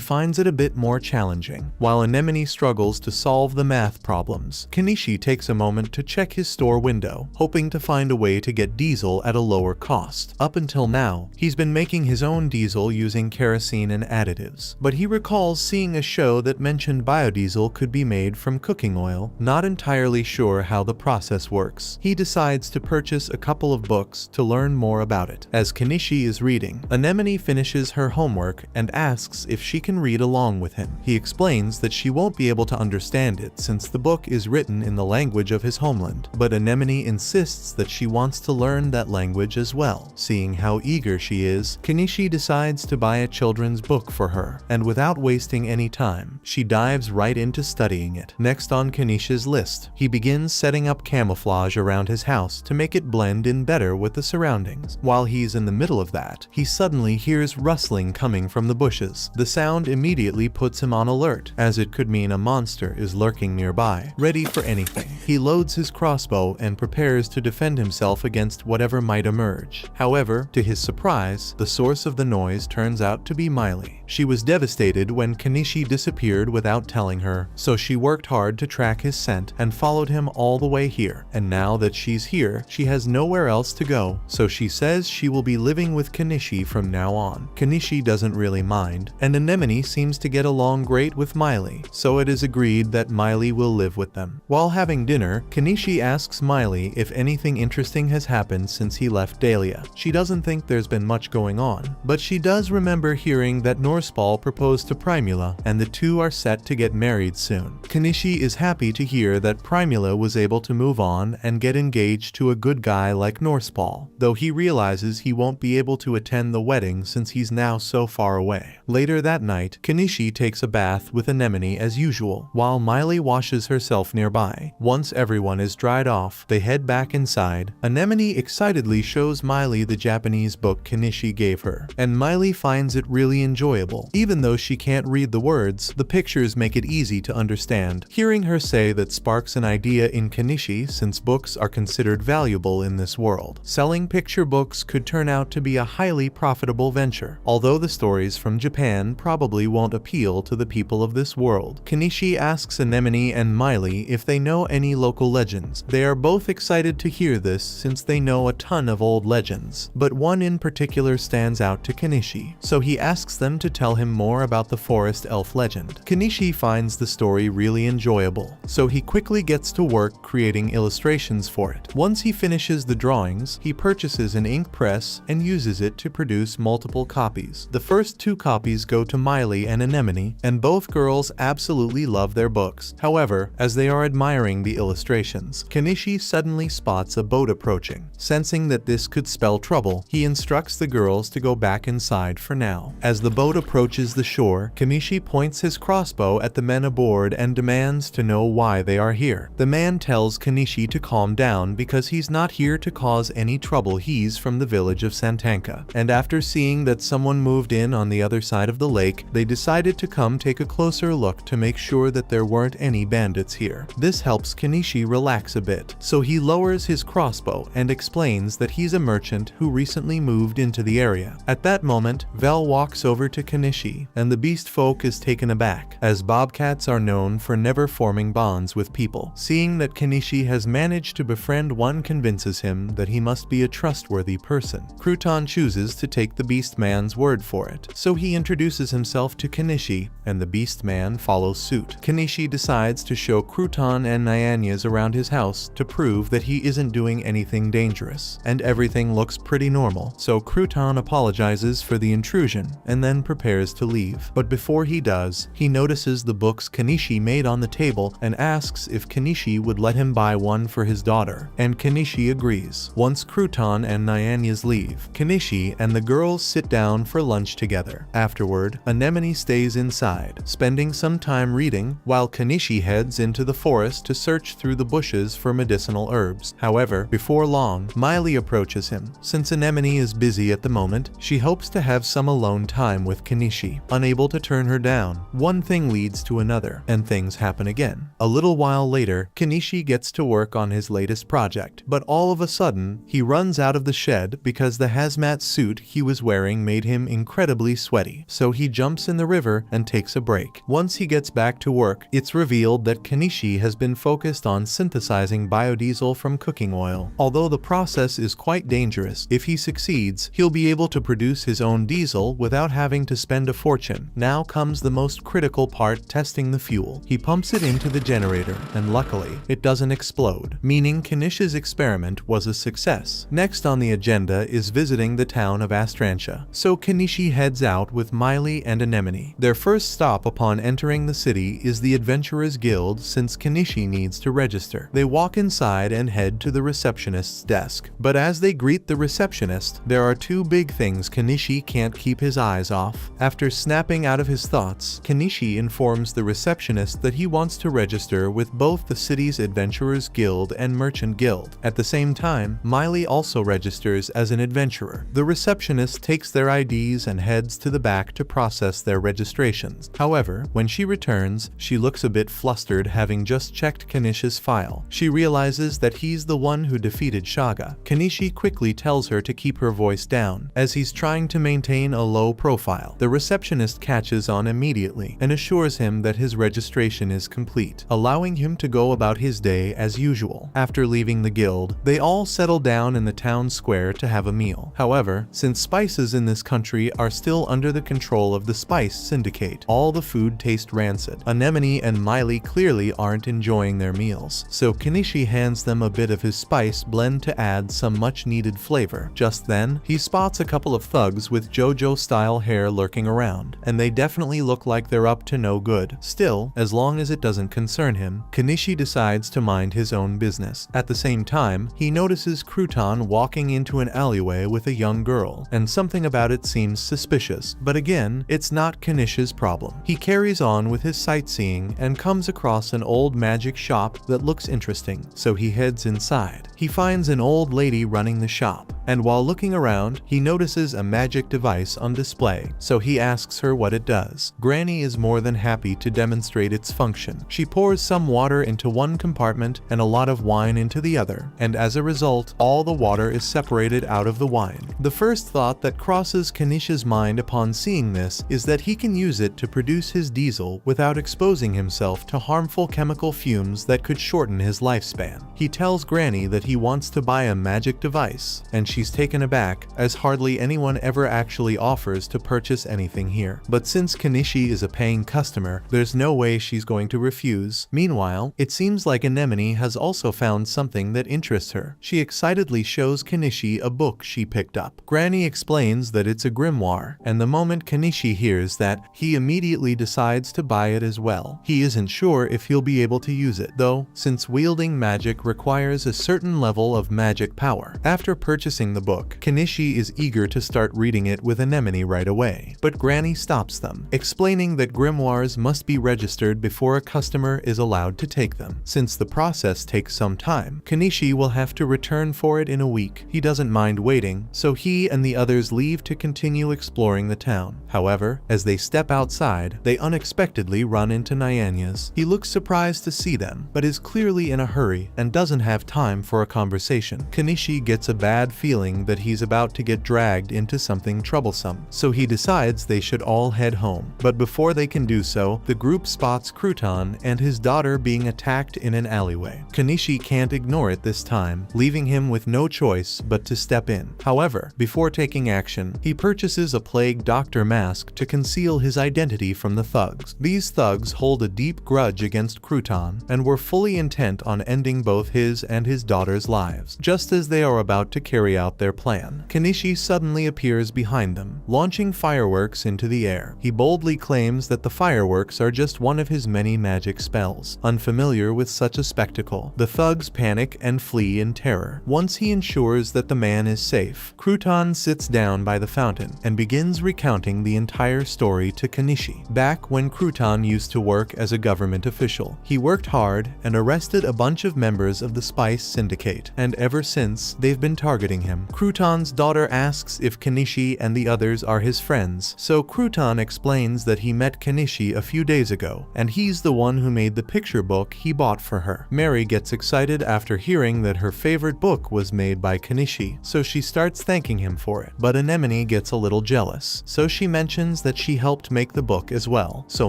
finds it a bit more challenging. While Anemone struggles to solve the math problems, Kanishi takes a moment to check his store window, hoping to find a way to get diesel at a lower cost. Up until now, he's been making his own diesel using kerosene and additives, but he recalls seeing a show that mentioned biodiesel could be made from cooking oil. Not entirely sure how the process works, he decides to purchase a couple of books to learn more about it. As Kanishi is reading, Anemone finishes her homework and asks if she can read along with him. He explains that she won't be able to understand it since the book is written in the language of his homeland, but Anemone insists that she wants to learn that language as well. Seeing how eager she is, Kanishi decides to buy a children's book for her, and without wasting any time, she dives right into studying it. Next on Kanishi's list, he begins setting up camouflage around his house to make it blend in better with the surroundings. While he's in the middle of that, he suddenly hears rustling coming from the bushes. The sound immediately puts him on alert, as it could mean a monster is lurking nearby, ready for anything. He loads his crossbow and prepares to defend himself against whatever might emerge. However, to his surprise, the source of the noise turns out to be Miley. She was devastated when Kanishi disappeared without telling her, so she worked hard to track his scent and followed him all the way here. And now that she's here, she has nowhere else to go, so she says she will be living with Kanishi from now on. Kenishi doesn't really mind, and Anemone seems to get along great with Miley, so it is agreed that Miley will live with them. While having dinner, Kenishi asks Miley if anything interesting has happened since he left Dahlia. She doesn't think there's been much going on, but she does remember hearing that Norsepal proposed to Primula, and the two are set to get married soon. Kenishi is happy to hear that Primula was able to move on and get engaged to a good guy like Norsepal, though he realizes he won't be able to attend the wedding since he's now so far away. Later that night, Kenishi takes a bath with Anemone as usual, while Miley washes herself nearby. Once everyone is dried off, they head back inside. Anemone excitedly shows Miley the Japanese book Kenishi gave her, and Miley finds it really enjoyable. Even though she can't read the words, the pictures make it easy to understand. Hearing her say that sparks an idea in Kenishi since books are considered valuable in this world. Selling picture books could turn out to be a highly profitable venture, although the stories from Japan probably won't appeal to the people of this world. Kenishi asks Anemone and Miley if they know any local legends. They are both excited to hear this since they know a ton of old legends, but one in particular stands out to Kenishi, so he asks them to tell him more about the forest elf legend. Kenishi finds the story really enjoyable, so he quickly gets to work creating illustrations for it. Once he finishes the drawings, he purchases an ink press and uses it to produce multiple copies. The first two copies go to Miley and Anemone, and both girls absolutely love their books. However, as they are admiring the illustrations, Kenishi suddenly spots a boat approaching. Sensing that this could spell trouble, he instructs the girls to go back inside for now. As the boat approaches the shore, Kenishi points his crossbow at the men aboard and demands to know why they are here. The man tells Kenishi to calm down because he's not here to cause any trouble. He's from the village of Santanka, and after seeing that someone moved in on the other side of the lake, they decided to come take a closer look to make sure that there weren't any bandits here. This helps Kenishi relax a bit, so he lowers his crossbow and explains that he's a merchant who recently moved into the area. At that moment, Vel walks over to Kenishi, and the beast folk is taken aback, as bobcats are known for never forming bonds with people. Seeing that Kenishi has managed to befriend one convinces him that he must be a trustworthy person. Crouton chooses to take the beast man's word for it, so he introduces himself to Kenishi, and the beast man follows suit. Kenishi decides to show Crouton and Nyanyas around his house to prove that he isn't doing anything dangerous, and everything looks pretty normal, so Crouton apologizes for the intrusion and then prepares to leave. But before he does, he notices the books Kenishi made on the table and asks if Kenishi would let him buy one for his daughter, and Kenishi agrees. Once Crouton and Nyanyas leave, Kenishi and the girls sit down for lunch together. Afterward, Anemone stays inside, spending some time reading, while Kenishi heads into the forest to search through the bushes for medicinal herbs. However, before long, Miley approaches him. Since Anemone is busy at the moment, she hopes to have some alone time with Kenishi. Unable to turn her down, one thing leads to another, and things happen again. A little while later, Kenishi gets to work on his latest project, but all of a sudden, he runs out of the shed because the hazmat suit he was wearing made him incredibly sweaty, so he jumps in the river and takes a break. Once he gets back to work, it's revealed that Kenishi has been focused on synthesizing biodiesel from cooking oil. Although the process is quite dangerous, if he succeeds, he'll be able to produce his own diesel without having to spend a fortune. Now comes the most critical part, testing the fuel. He pumps it into the generator, and luckily, it doesn't explode, meaning Kenishi's experiment was a success. Next on the agenda is visiting the town of Astrantia, so Kenishi heads out with Miley and Anemone. Their first stop upon entering the city is the Adventurers Guild, since Kenishi needs to register. They walk inside and head to the receptionist's desk, but as they greet the receptionist, there are two big things Kenishi can't keep his eyes off. After snapping out of his thoughts, Kenishi informs the receptionist that he wants to register with both the city's Adventurers Guild and Merchant Guild. At the same time, Miley also registers as an adventurer. The receptionist takes their IDs and heads to the back to process their registrations. However, when she returns, she looks a bit flustered, having just checked Kenishi's file. She realizes that he's the one who defeated Shaga. Kenishi quickly tells her to keep her voice down, as he's trying to maintain a low profile. The receptionist catches on immediately and assures him that his registration is complete, allowing him to go about his day as usual. After leaving the guild, they all settle down in the town square to have a meal. However, since spices in this country are still under the control of the Spice Syndicate. All the food tastes rancid. Anemone and Miley clearly aren't enjoying their meals, so Kishi hands them a bit of his spice blend to add some much-needed flavor. Just then, he spots a couple of thugs with JoJo-style hair lurking around, and they definitely look like they're up to no good. Still, as long as it doesn't concern him, Kishi decides to mind his own business. At the same time, he notices Crouton walking into an alleyway with a young girl, and something about it seems suspicious, but again, it's not Kishi's problem. He carries on with his sightseeing and comes across an old magic shop that looks interesting, so he heads inside. He finds an old lady running the shop, and while looking around, he notices a magic device on display, so he asks her what it does. Granny is more than happy to demonstrate its function. She pours some water into one compartment and a lot of wine into the other, and as a result, all the water is separated out of the wine. The first thought that crosses Kishi's mind upon seeing this is that he can use it to produce his diesel without exposing himself to harmful chemical fumes that could shorten his lifespan. He tells Granny that he wants to buy a magic device, and she's taken aback, as hardly anyone ever actually offers to purchase anything here. But since Kishi is a paying customer, there's no way she's going to refuse. Meanwhile, it seems like Anemone has also found something that interests her. She excitedly shows Kishi a book she picked up. Granny explains that it's a grimoire, and the moment Kishi hears that, he immediately decides to buy it as well. He isn't sure if he'll be able to use it, though, since wielding magic requires a certain level of magic power. After purchasing the book, Kishi is eager to start reading it with Anemone right away, but Granny stops them, explaining that grimoires must be registered before a customer is allowed to take them. Since the process takes some time, Kishi will have to return for it in a week. He doesn't mind waiting, so he and the others leave to continue exploring the town. However, as they step outside, they unexpectedly run into Nyanyas. He looks surprised to see them, but is clearly in a hurry and doesn't have time for a conversation. Kishi gets a bad feeling that he's about to get dragged into something troublesome, so he decides they should all head home. But before they can do so, the group spots Crouton and his daughter being attacked in an alleyway. Kishi can't ignore it this time, leaving him with no choice but to step in. However, before taking action, he purchases a plague doctor mask to conceal his identity from the thugs. These thugs hold a deep grudge against Crouton and were fully intent on ending both his and his daughter's lives. Just as they are about to carry out their plan, Kishi suddenly appears behind them, launching fireworks into the air. He boldly claims that the fireworks are just one of his many magic spells. Unfamiliar with such a spectacle, the thugs panic and flee in terror. Once he ensures that the man is safe, Crouton sits down by the fountain and begins recounting the entire story to Kishi. Back when Crouton used to work as a government official, he worked hard and arrested a bunch of members of the Spice Syndicate, and ever since, they've been targeting him. Crouton's daughter asks if Kishi and the others are his friends, so Crouton explains that he met Kishi a few days ago, and he's the one who made the picture book he bought for her. Mary gets excited after hearing that her favorite book was made by Kishi, so she starts thanking him for it. But Anemone gets a little jealous, so she mentions that she helped make the book as well. So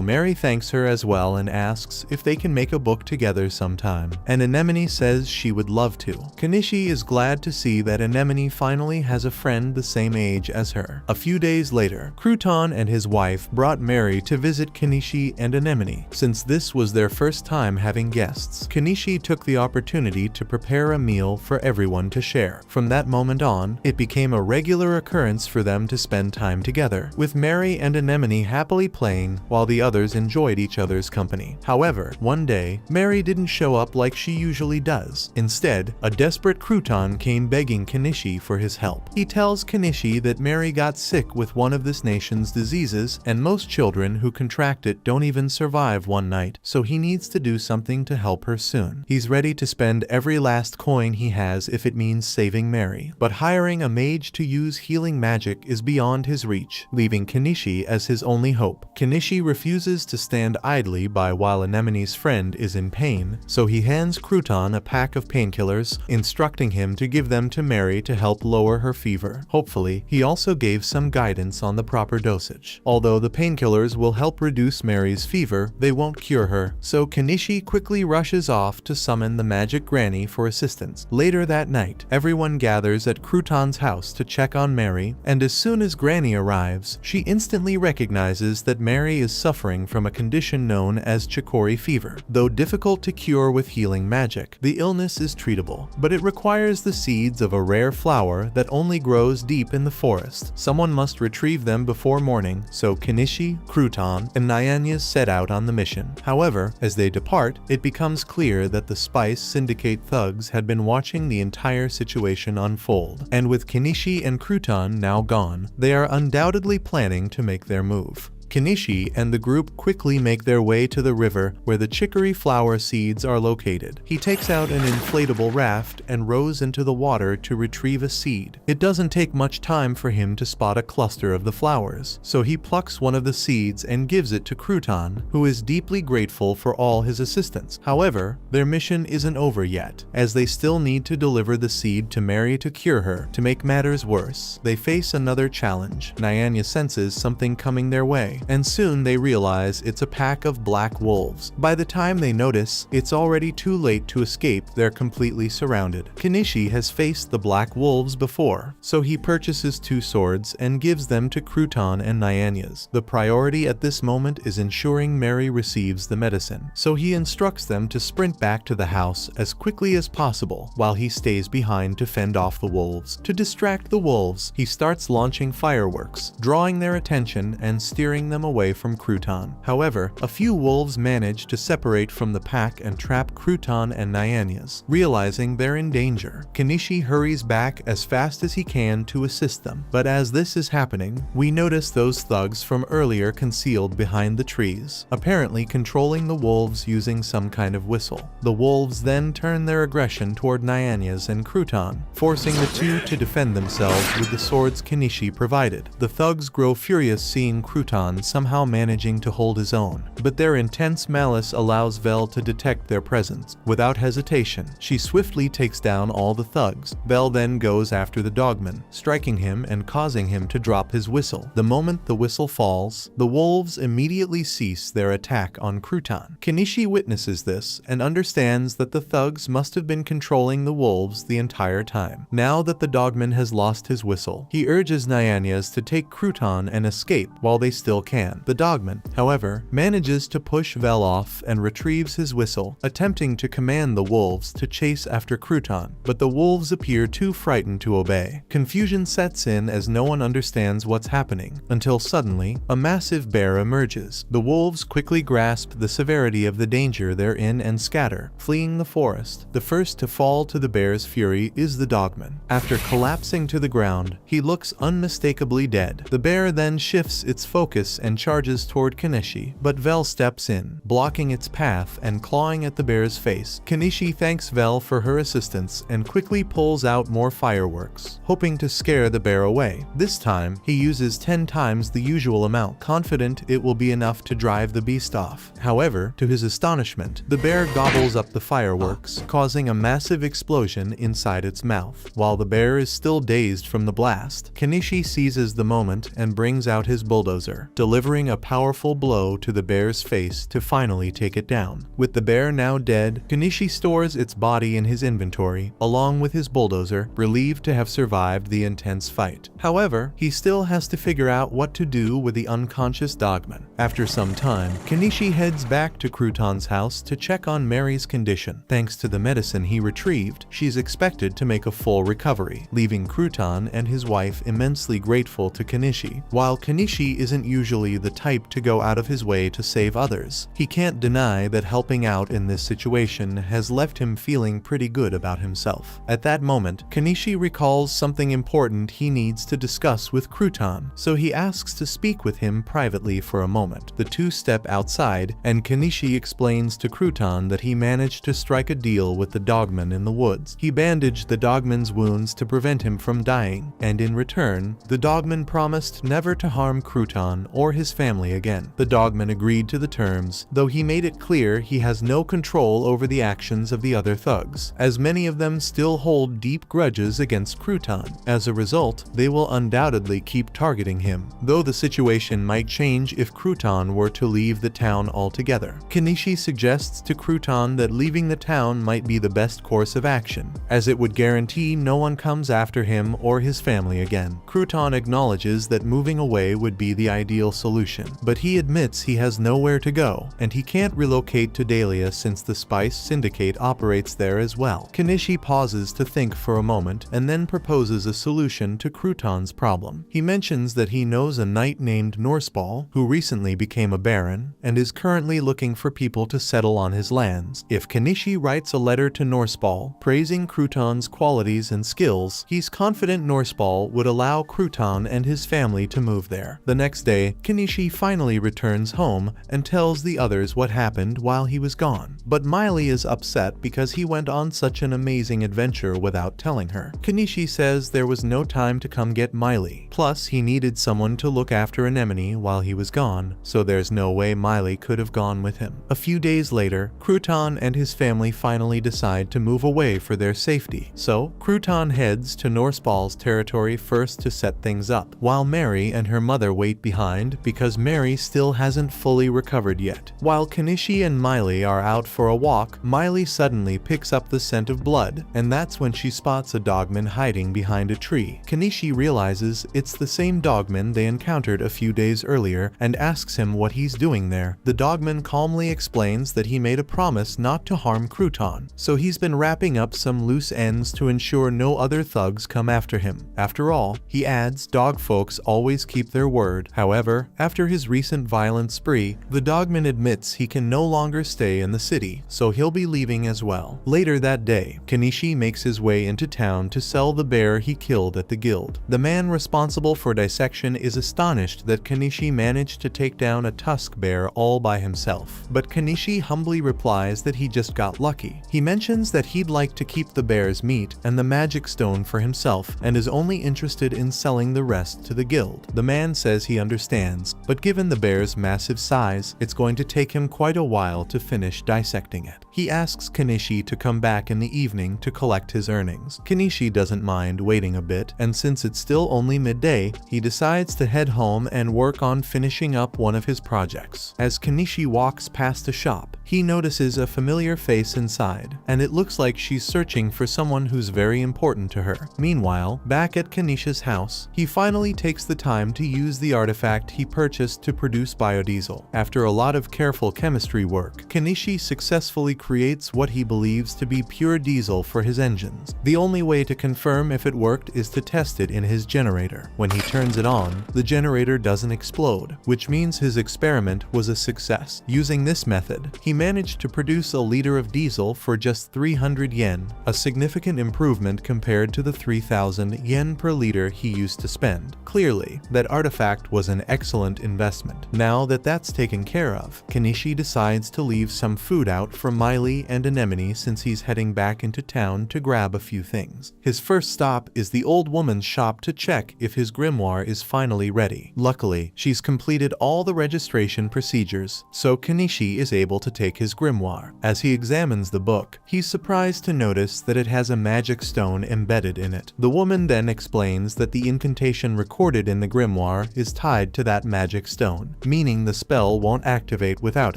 Mary thanks her as well and asks if they can make a book together sometime, and Anemone says she would love to. Kishi is glad to see that Anemone finally has a friend the same age as her. A few days later, Crouton and his wife brought Mary to visit Kishi and Anemone. Since this was their first time having guests, Kishi took the opportunity to prepare a meal for everyone to share. From that moment on, it became a regular occurrence for them to spend time together, with Mary and Anemone happily playing while the others enjoyed each other's company. However, one day, Mary didn't show up like she usually does. Instead, a desperate Crouton came begging Kishi for his help. He tells Kishi that Mary got sick with one of this nation's diseases, and most children who contract it don't even survive one night, so he needs to do something to help her soon. He's ready to spend every last coin he has if it means saving Mary, but hiring a mage to use healing magic is beyond his reach, leaving Kishi as his only hope. Kishi refuses to stand idly by while Anemone's friend is in pain, so he hands Crouton a pack of painkillers, instructing him to give them to Mary to to help lower her fever. Hopefully, he also gave some guidance on the proper dosage. Although the painkillers will help reduce Mary's fever, they won't cure her, so Kishi quickly rushes off to summon the magic granny for assistance. Later that night, everyone gathers at Crouton's house to check on Mary, and as soon as Granny arrives, she instantly recognizes that Mary is suffering from a condition known as Chikori fever. Though difficult to cure with healing magic, the illness is treatable, but it requires the seeds of a rare flower that only grows deep in the forest. Someone must retrieve them before morning, so Kishi, Crouton, and Nyanyas set out on the mission. However, as they depart, it becomes clear that the Spice Syndicate thugs had been watching the entire situation unfold, and with Kishi and Crouton now gone, they are undoubtedly planning to make their move. Kishi and the group quickly make their way to the river where the chicory flower seeds are located. He takes out an inflatable raft and rows into the water to retrieve a seed. It doesn't take much time for him to spot a cluster of the flowers, so he plucks one of the seeds and gives it to Crouton, who is deeply grateful for all his assistance. However, their mission isn't over yet, as they still need to deliver the seed to Mary to cure her. To make matters worse, they face another challenge. Nyanya senses something coming their way, and soon they realize it's a pack of black wolves. By the time they notice, it's already too late to escape. They're completely surrounded. Kishi has faced the black wolves before, so he purchases 2 swords and gives them to Crouton and Nyanyas. The priority at this moment is ensuring Mary receives the medicine, so he instructs them to sprint back to the house as quickly as possible, while he stays behind to fend off the wolves. To distract the wolves, he starts launching fireworks, drawing their attention and steering them away from Crouton. However, a few wolves manage to separate from the pack and trap Crouton and Nyanyas. Realizing they're in danger, Kishi hurries back as fast as he can to assist them. But as this is happening, we notice those thugs from earlier concealed behind the trees, apparently controlling the wolves using some kind of whistle. The wolves then turn their aggression toward Nyanyas and Crouton, forcing the two to defend themselves with the swords Kishi provided. The thugs grow furious seeing Crouton somehow managing to hold his own, but their intense malice allows Vel to detect their presence. Without hesitation, she swiftly takes down all the thugs. Vel then goes after the dogman, striking him and causing him to drop his whistle. The moment the whistle falls, the wolves immediately cease their attack on Crouton. Kishi witnesses this and understands that the thugs must have been controlling the wolves the entire time. Now that the dogman has lost his whistle, he urges Nyanyas to take Crouton and escape while they still can. The dogman, however, manages to push Vel off and retrieves his whistle, attempting to command the wolves to chase after Crouton, but the wolves appear too frightened to obey. Confusion sets in as no one understands what's happening, until suddenly, a massive bear emerges. The wolves quickly grasp the severity of the danger they're in and scatter, fleeing the forest. The first to fall to the bear's fury is the dogman. After collapsing to the ground, he looks unmistakably dead. The bear then shifts its focus and charges toward Kishi, but Vel steps in, blocking its path and clawing at the bear's face. Kishi thanks Vel for her assistance and quickly pulls out more fireworks, hoping to scare the bear away. This time, he uses 10 times the usual amount, confident it will be enough to drive the beast off. However, to his astonishment, the bear gobbles up the fireworks, causing a massive explosion inside its mouth. While the bear is still dazed from the blast, Kishi seizes the moment and brings out his bulldozer, delivering a powerful blow to the bear's face to finally take it down. With the bear now dead, Kishi stores its body in his inventory, along with his bulldozer, relieved to have survived the intense fight. However, he still has to figure out what to do with the unconscious dogman. After some time, Kishi heads back to Crouton's house to check on Mary's condition. Thanks to the medicine he retrieved, she's expected to make a full recovery, leaving Crouton and his wife immensely grateful to Kishi. While Kishi isn't usually the type to go out of his way to save others, he can't deny that helping out in this situation has left him feeling pretty good about himself. At that moment, Kishi recalls something important he needs to discuss with Crouton, so he asks to speak with him privately for a moment. The two step outside, and Kishi explains to Crouton that he managed to strike a deal with the dogman in the woods. He bandaged the dogman's wounds to prevent him from dying, and in return, the dogman promised never to harm Crouton or or his family again. The dogman agreed to the terms, though he made it clear he has no control over the actions of the other thugs, as many of them still hold deep grudges against Crouton. As a result, they will undoubtedly keep targeting him, though the situation might change if Crouton were to leave the town altogether. Kishi suggests to Crouton that leaving the town might be the best course of action, as it would guarantee no one comes after him or his family again. Crouton acknowledges that moving away would be the ideal solution, but he admits he has nowhere to go, and he can't relocate to Dahlia since the Spice Syndicate operates there as well. Kishi pauses to think for a moment and then proposes a solution to Crouton's problem. He mentions that he knows a knight named Norseball who recently became a baron and is currently looking for people to settle on his lands. If Kishi writes a letter to Norseball praising Crouton's qualities and skills, he's confident Norseball would allow Crouton and his family to move there. The next day, Kishi finally returns home and tells the others what happened while he was gone. But Miley is upset because he went on such an amazing adventure without telling her. Kishi says there was no time to come get Miley. Plus, he needed someone to look after Anemone while he was gone, so there's no way Miley could have gone with him. A few days later, Crouton and his family finally decide to move away for their safety. So, Crouton heads to Norseball's territory first to set things up, while Mary and her mother wait behind because Mary still hasn't fully recovered yet. While Kishi and Miley are out for a walk, Miley suddenly picks up the scent of blood, and that's when she spots a dogman hiding behind a tree. Kishi realizes it's the same dogman they encountered a few days earlier and asks him what he's doing there. The dogman calmly explains that he made a promise not to harm Crouton, so he's been wrapping up some loose ends to ensure no other thugs come after him. After all, he adds, dog folks always keep their word. However, after his recent violent spree, the dogman admits he can no longer stay in the city, so he'll be leaving as well. Later that day, Kishi makes his way into town to sell the bear he killed at the guild. The man responsible for dissection is astonished that Kishi managed to take down a tusk bear all by himself, but Kishi humbly replies that he just got lucky. He mentions that he'd like to keep the bear's meat and the magic stone for himself and is only interested in selling the rest to the guild. The man says he understands, but given the bear's massive size, it's going to take him quite a while to finish dissecting it. He asks Kishi to come back in the evening to collect his earnings. Kishi doesn't mind waiting a bit, and since it's still only midday, he decides to head home and work on finishing up one of his projects. As Kishi walks past a shop, he notices a familiar face inside, and it looks like she's searching for someone who's very important to her. Meanwhile, back at Kinishi's house, he finally takes the time to use the artifact he purchased to produce biodiesel. After a lot of careful chemistry work, Kishi successfully creates what he believes to be pure diesel for his engines. The only way to confirm if it worked is to test it in his generator. When he turns it on, the generator doesn't explode, which means his experiment was a success. Using this method, he managed to produce a liter of diesel for just 300 yen, a significant improvement compared to the 3,000 yen per liter he used to spend. Clearly, that artifact was an excellent investment. Now that that's taken care of, Kishi decides to leave some food out for Miley and Anemone since he's heading back into town to grab a few things. His first stop is the old woman's shop to check if his grimoire is finally ready. Luckily, she's completed all the registration procedures, so Kishi is able to take his grimoire. As he examines the book, he's surprised to notice that it has a magic stone embedded in it. The woman then explains that the incantation recorded in the grimoire is tied to that magic stone, meaning the spell won't activate without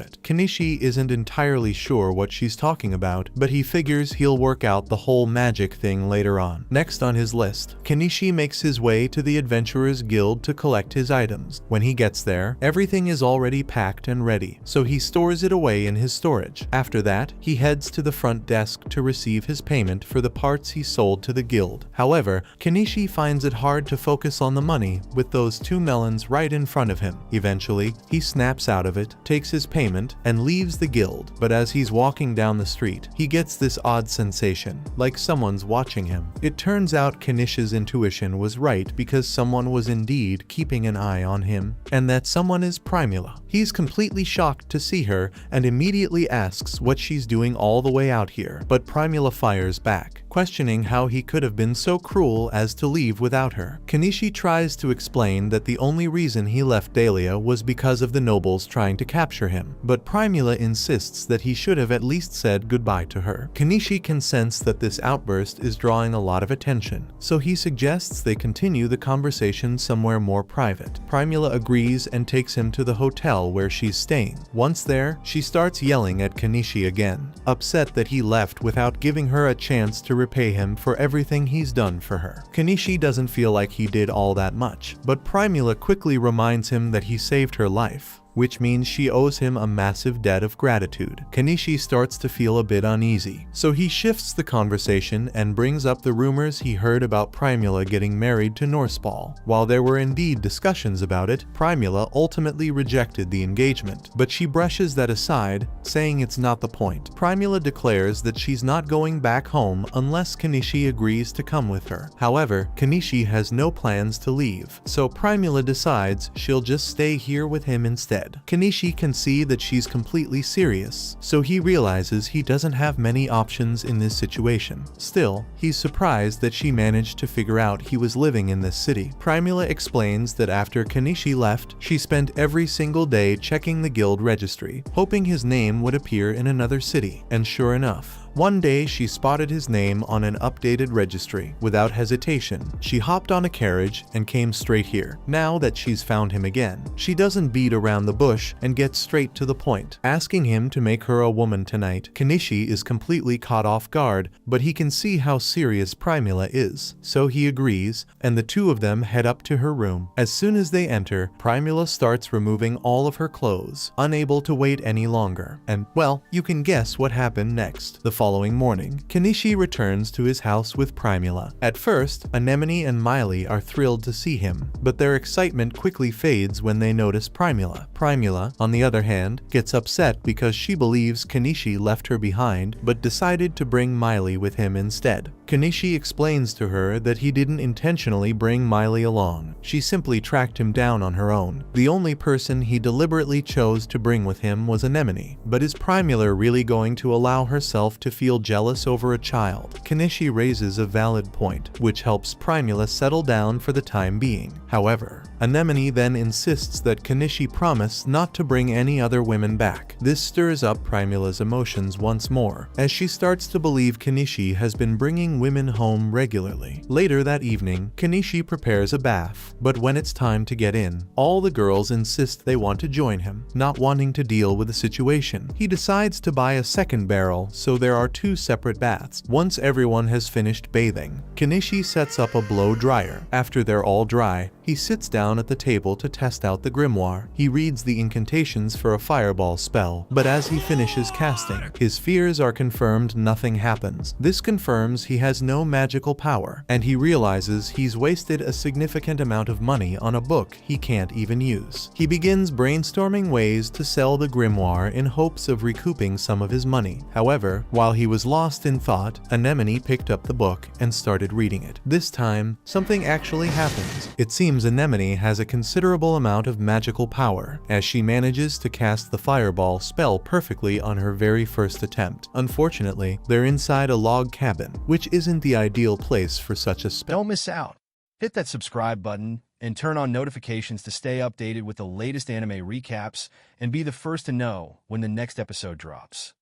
it. Kishi isn't entirely sure what she's talking about, but he figures he'll work out the whole magic thing later on. Next on his list, Kishi makes his way to the Adventurers Guild to collect his items. When he gets there, everything is already packed and ready, so he stores it away in his storage. After that, he heads to the front desk to receive his payment for the parts he sold to the guild. However, Kishi finds it hard to focus on the money with those two melons right in front of him. Eventually, he snaps out of it, takes his payment, and leaves the guild. But as he's walking down the street, he gets this odd sensation, like someone's watching him. It turns out Kinishi's intuition was right because someone was indeed keeping an eye on him, and that someone is Primula. He's completely shocked to see her and immediately asks what she's doing all the way out here, but Primula fires back. questioning how he could have been so cruel as to leave without her. Kishi tries to explain that the only reason he left Dahlia was because of the nobles trying to capture him, but Primula insists that he should have at least said goodbye to her. Kishi can sense that this outburst is drawing a lot of attention, so he suggests they continue the conversation somewhere more private. Primula agrees and takes him to the hotel where she's staying. Once there, she starts yelling at Kishi again, upset that he left without giving her a chance to repay him for everything he's done for her. Kishi doesn't feel like he did all that much, but Primula quickly reminds him that he saved her life, which means she owes him a massive debt of gratitude. Kishi starts to feel a bit uneasy, so he shifts the conversation and brings up the rumors he heard about Primula getting married to Norseball. While there were indeed discussions about it, Primula ultimately rejected the engagement, but she brushes that aside, saying it's not the point. Primula declares that she's not going back home unless Kishi agrees to come with her. However, Kishi has no plans to leave, so Primula decides she'll just stay here with him instead. Kishi can see that she's completely serious, so he realizes he doesn't have many options in this situation. Still, he's surprised that she managed to figure out he was living in this city. Primula explains that after Kishi left, she spent every single day checking the guild registry, hoping his name would appear in another city, and sure enough, one day she spotted his name on an updated registry. Without hesitation, she hopped on a carriage and came straight here. Now that she's found him again, she doesn't beat around the bush and gets straight to the point, asking him to make her a woman tonight. Kishi is completely caught off guard, but he can see how serious Primula is, so he agrees, and the two of them head up to her room. As soon as they enter, Primula starts removing all of her clothes, unable to wait any longer. And, well, you can guess what happened next. The following morning, Kishi returns to his house with Primula. At first, Anemone and Miley are thrilled to see him, but their excitement quickly fades when they notice Primula. Primula, on the other hand, gets upset because she believes Kishi left her behind but decided to bring Miley with him instead. Kishi explains to her that he didn't intentionally bring Miley along. She simply tracked him down on her own. The only person he deliberately chose to bring with him was Anemone. But is Primula really going to allow herself to feel jealous over a child? Kishi raises a valid point, which helps Primula settle down for the time being. However, Anemone then insists that Kishi promise not to bring any other women back. This stirs up Primula's emotions once more, as she starts to believe Kishi has been bringing women home regularly. Later that evening, Kishi prepares a bath, but when it's time to get in, all the girls insist they want to join him. Not wanting to deal with the situation, he decides to buy a second barrel, so there are two separate baths. Once everyone has finished bathing, Kishi sets up a blow dryer. After they're all dry, he sits down at the table to test out the grimoire. He reads the incantations for a fireball spell, but as he finishes casting, his fears are confirmed. Nothing happens. This confirms he has no magical power, and he realizes he's wasted a significant amount of money on a book he can't even use. He begins brainstorming ways to sell the grimoire in hopes of recouping some of his money. However, while he was lost in thought, Anemone picked up the book and started reading it. This time, something actually happens. It seems Anemone has a considerable amount of magical power, as she manages to cast the fireball spell perfectly on her very first attempt. Unfortunately, they're inside a log cabin, which isn't the ideal place for such a spell. Don't miss out. Hit that subscribe button and turn on notifications to stay updated with the latest anime recaps and be the first to know when the next episode drops.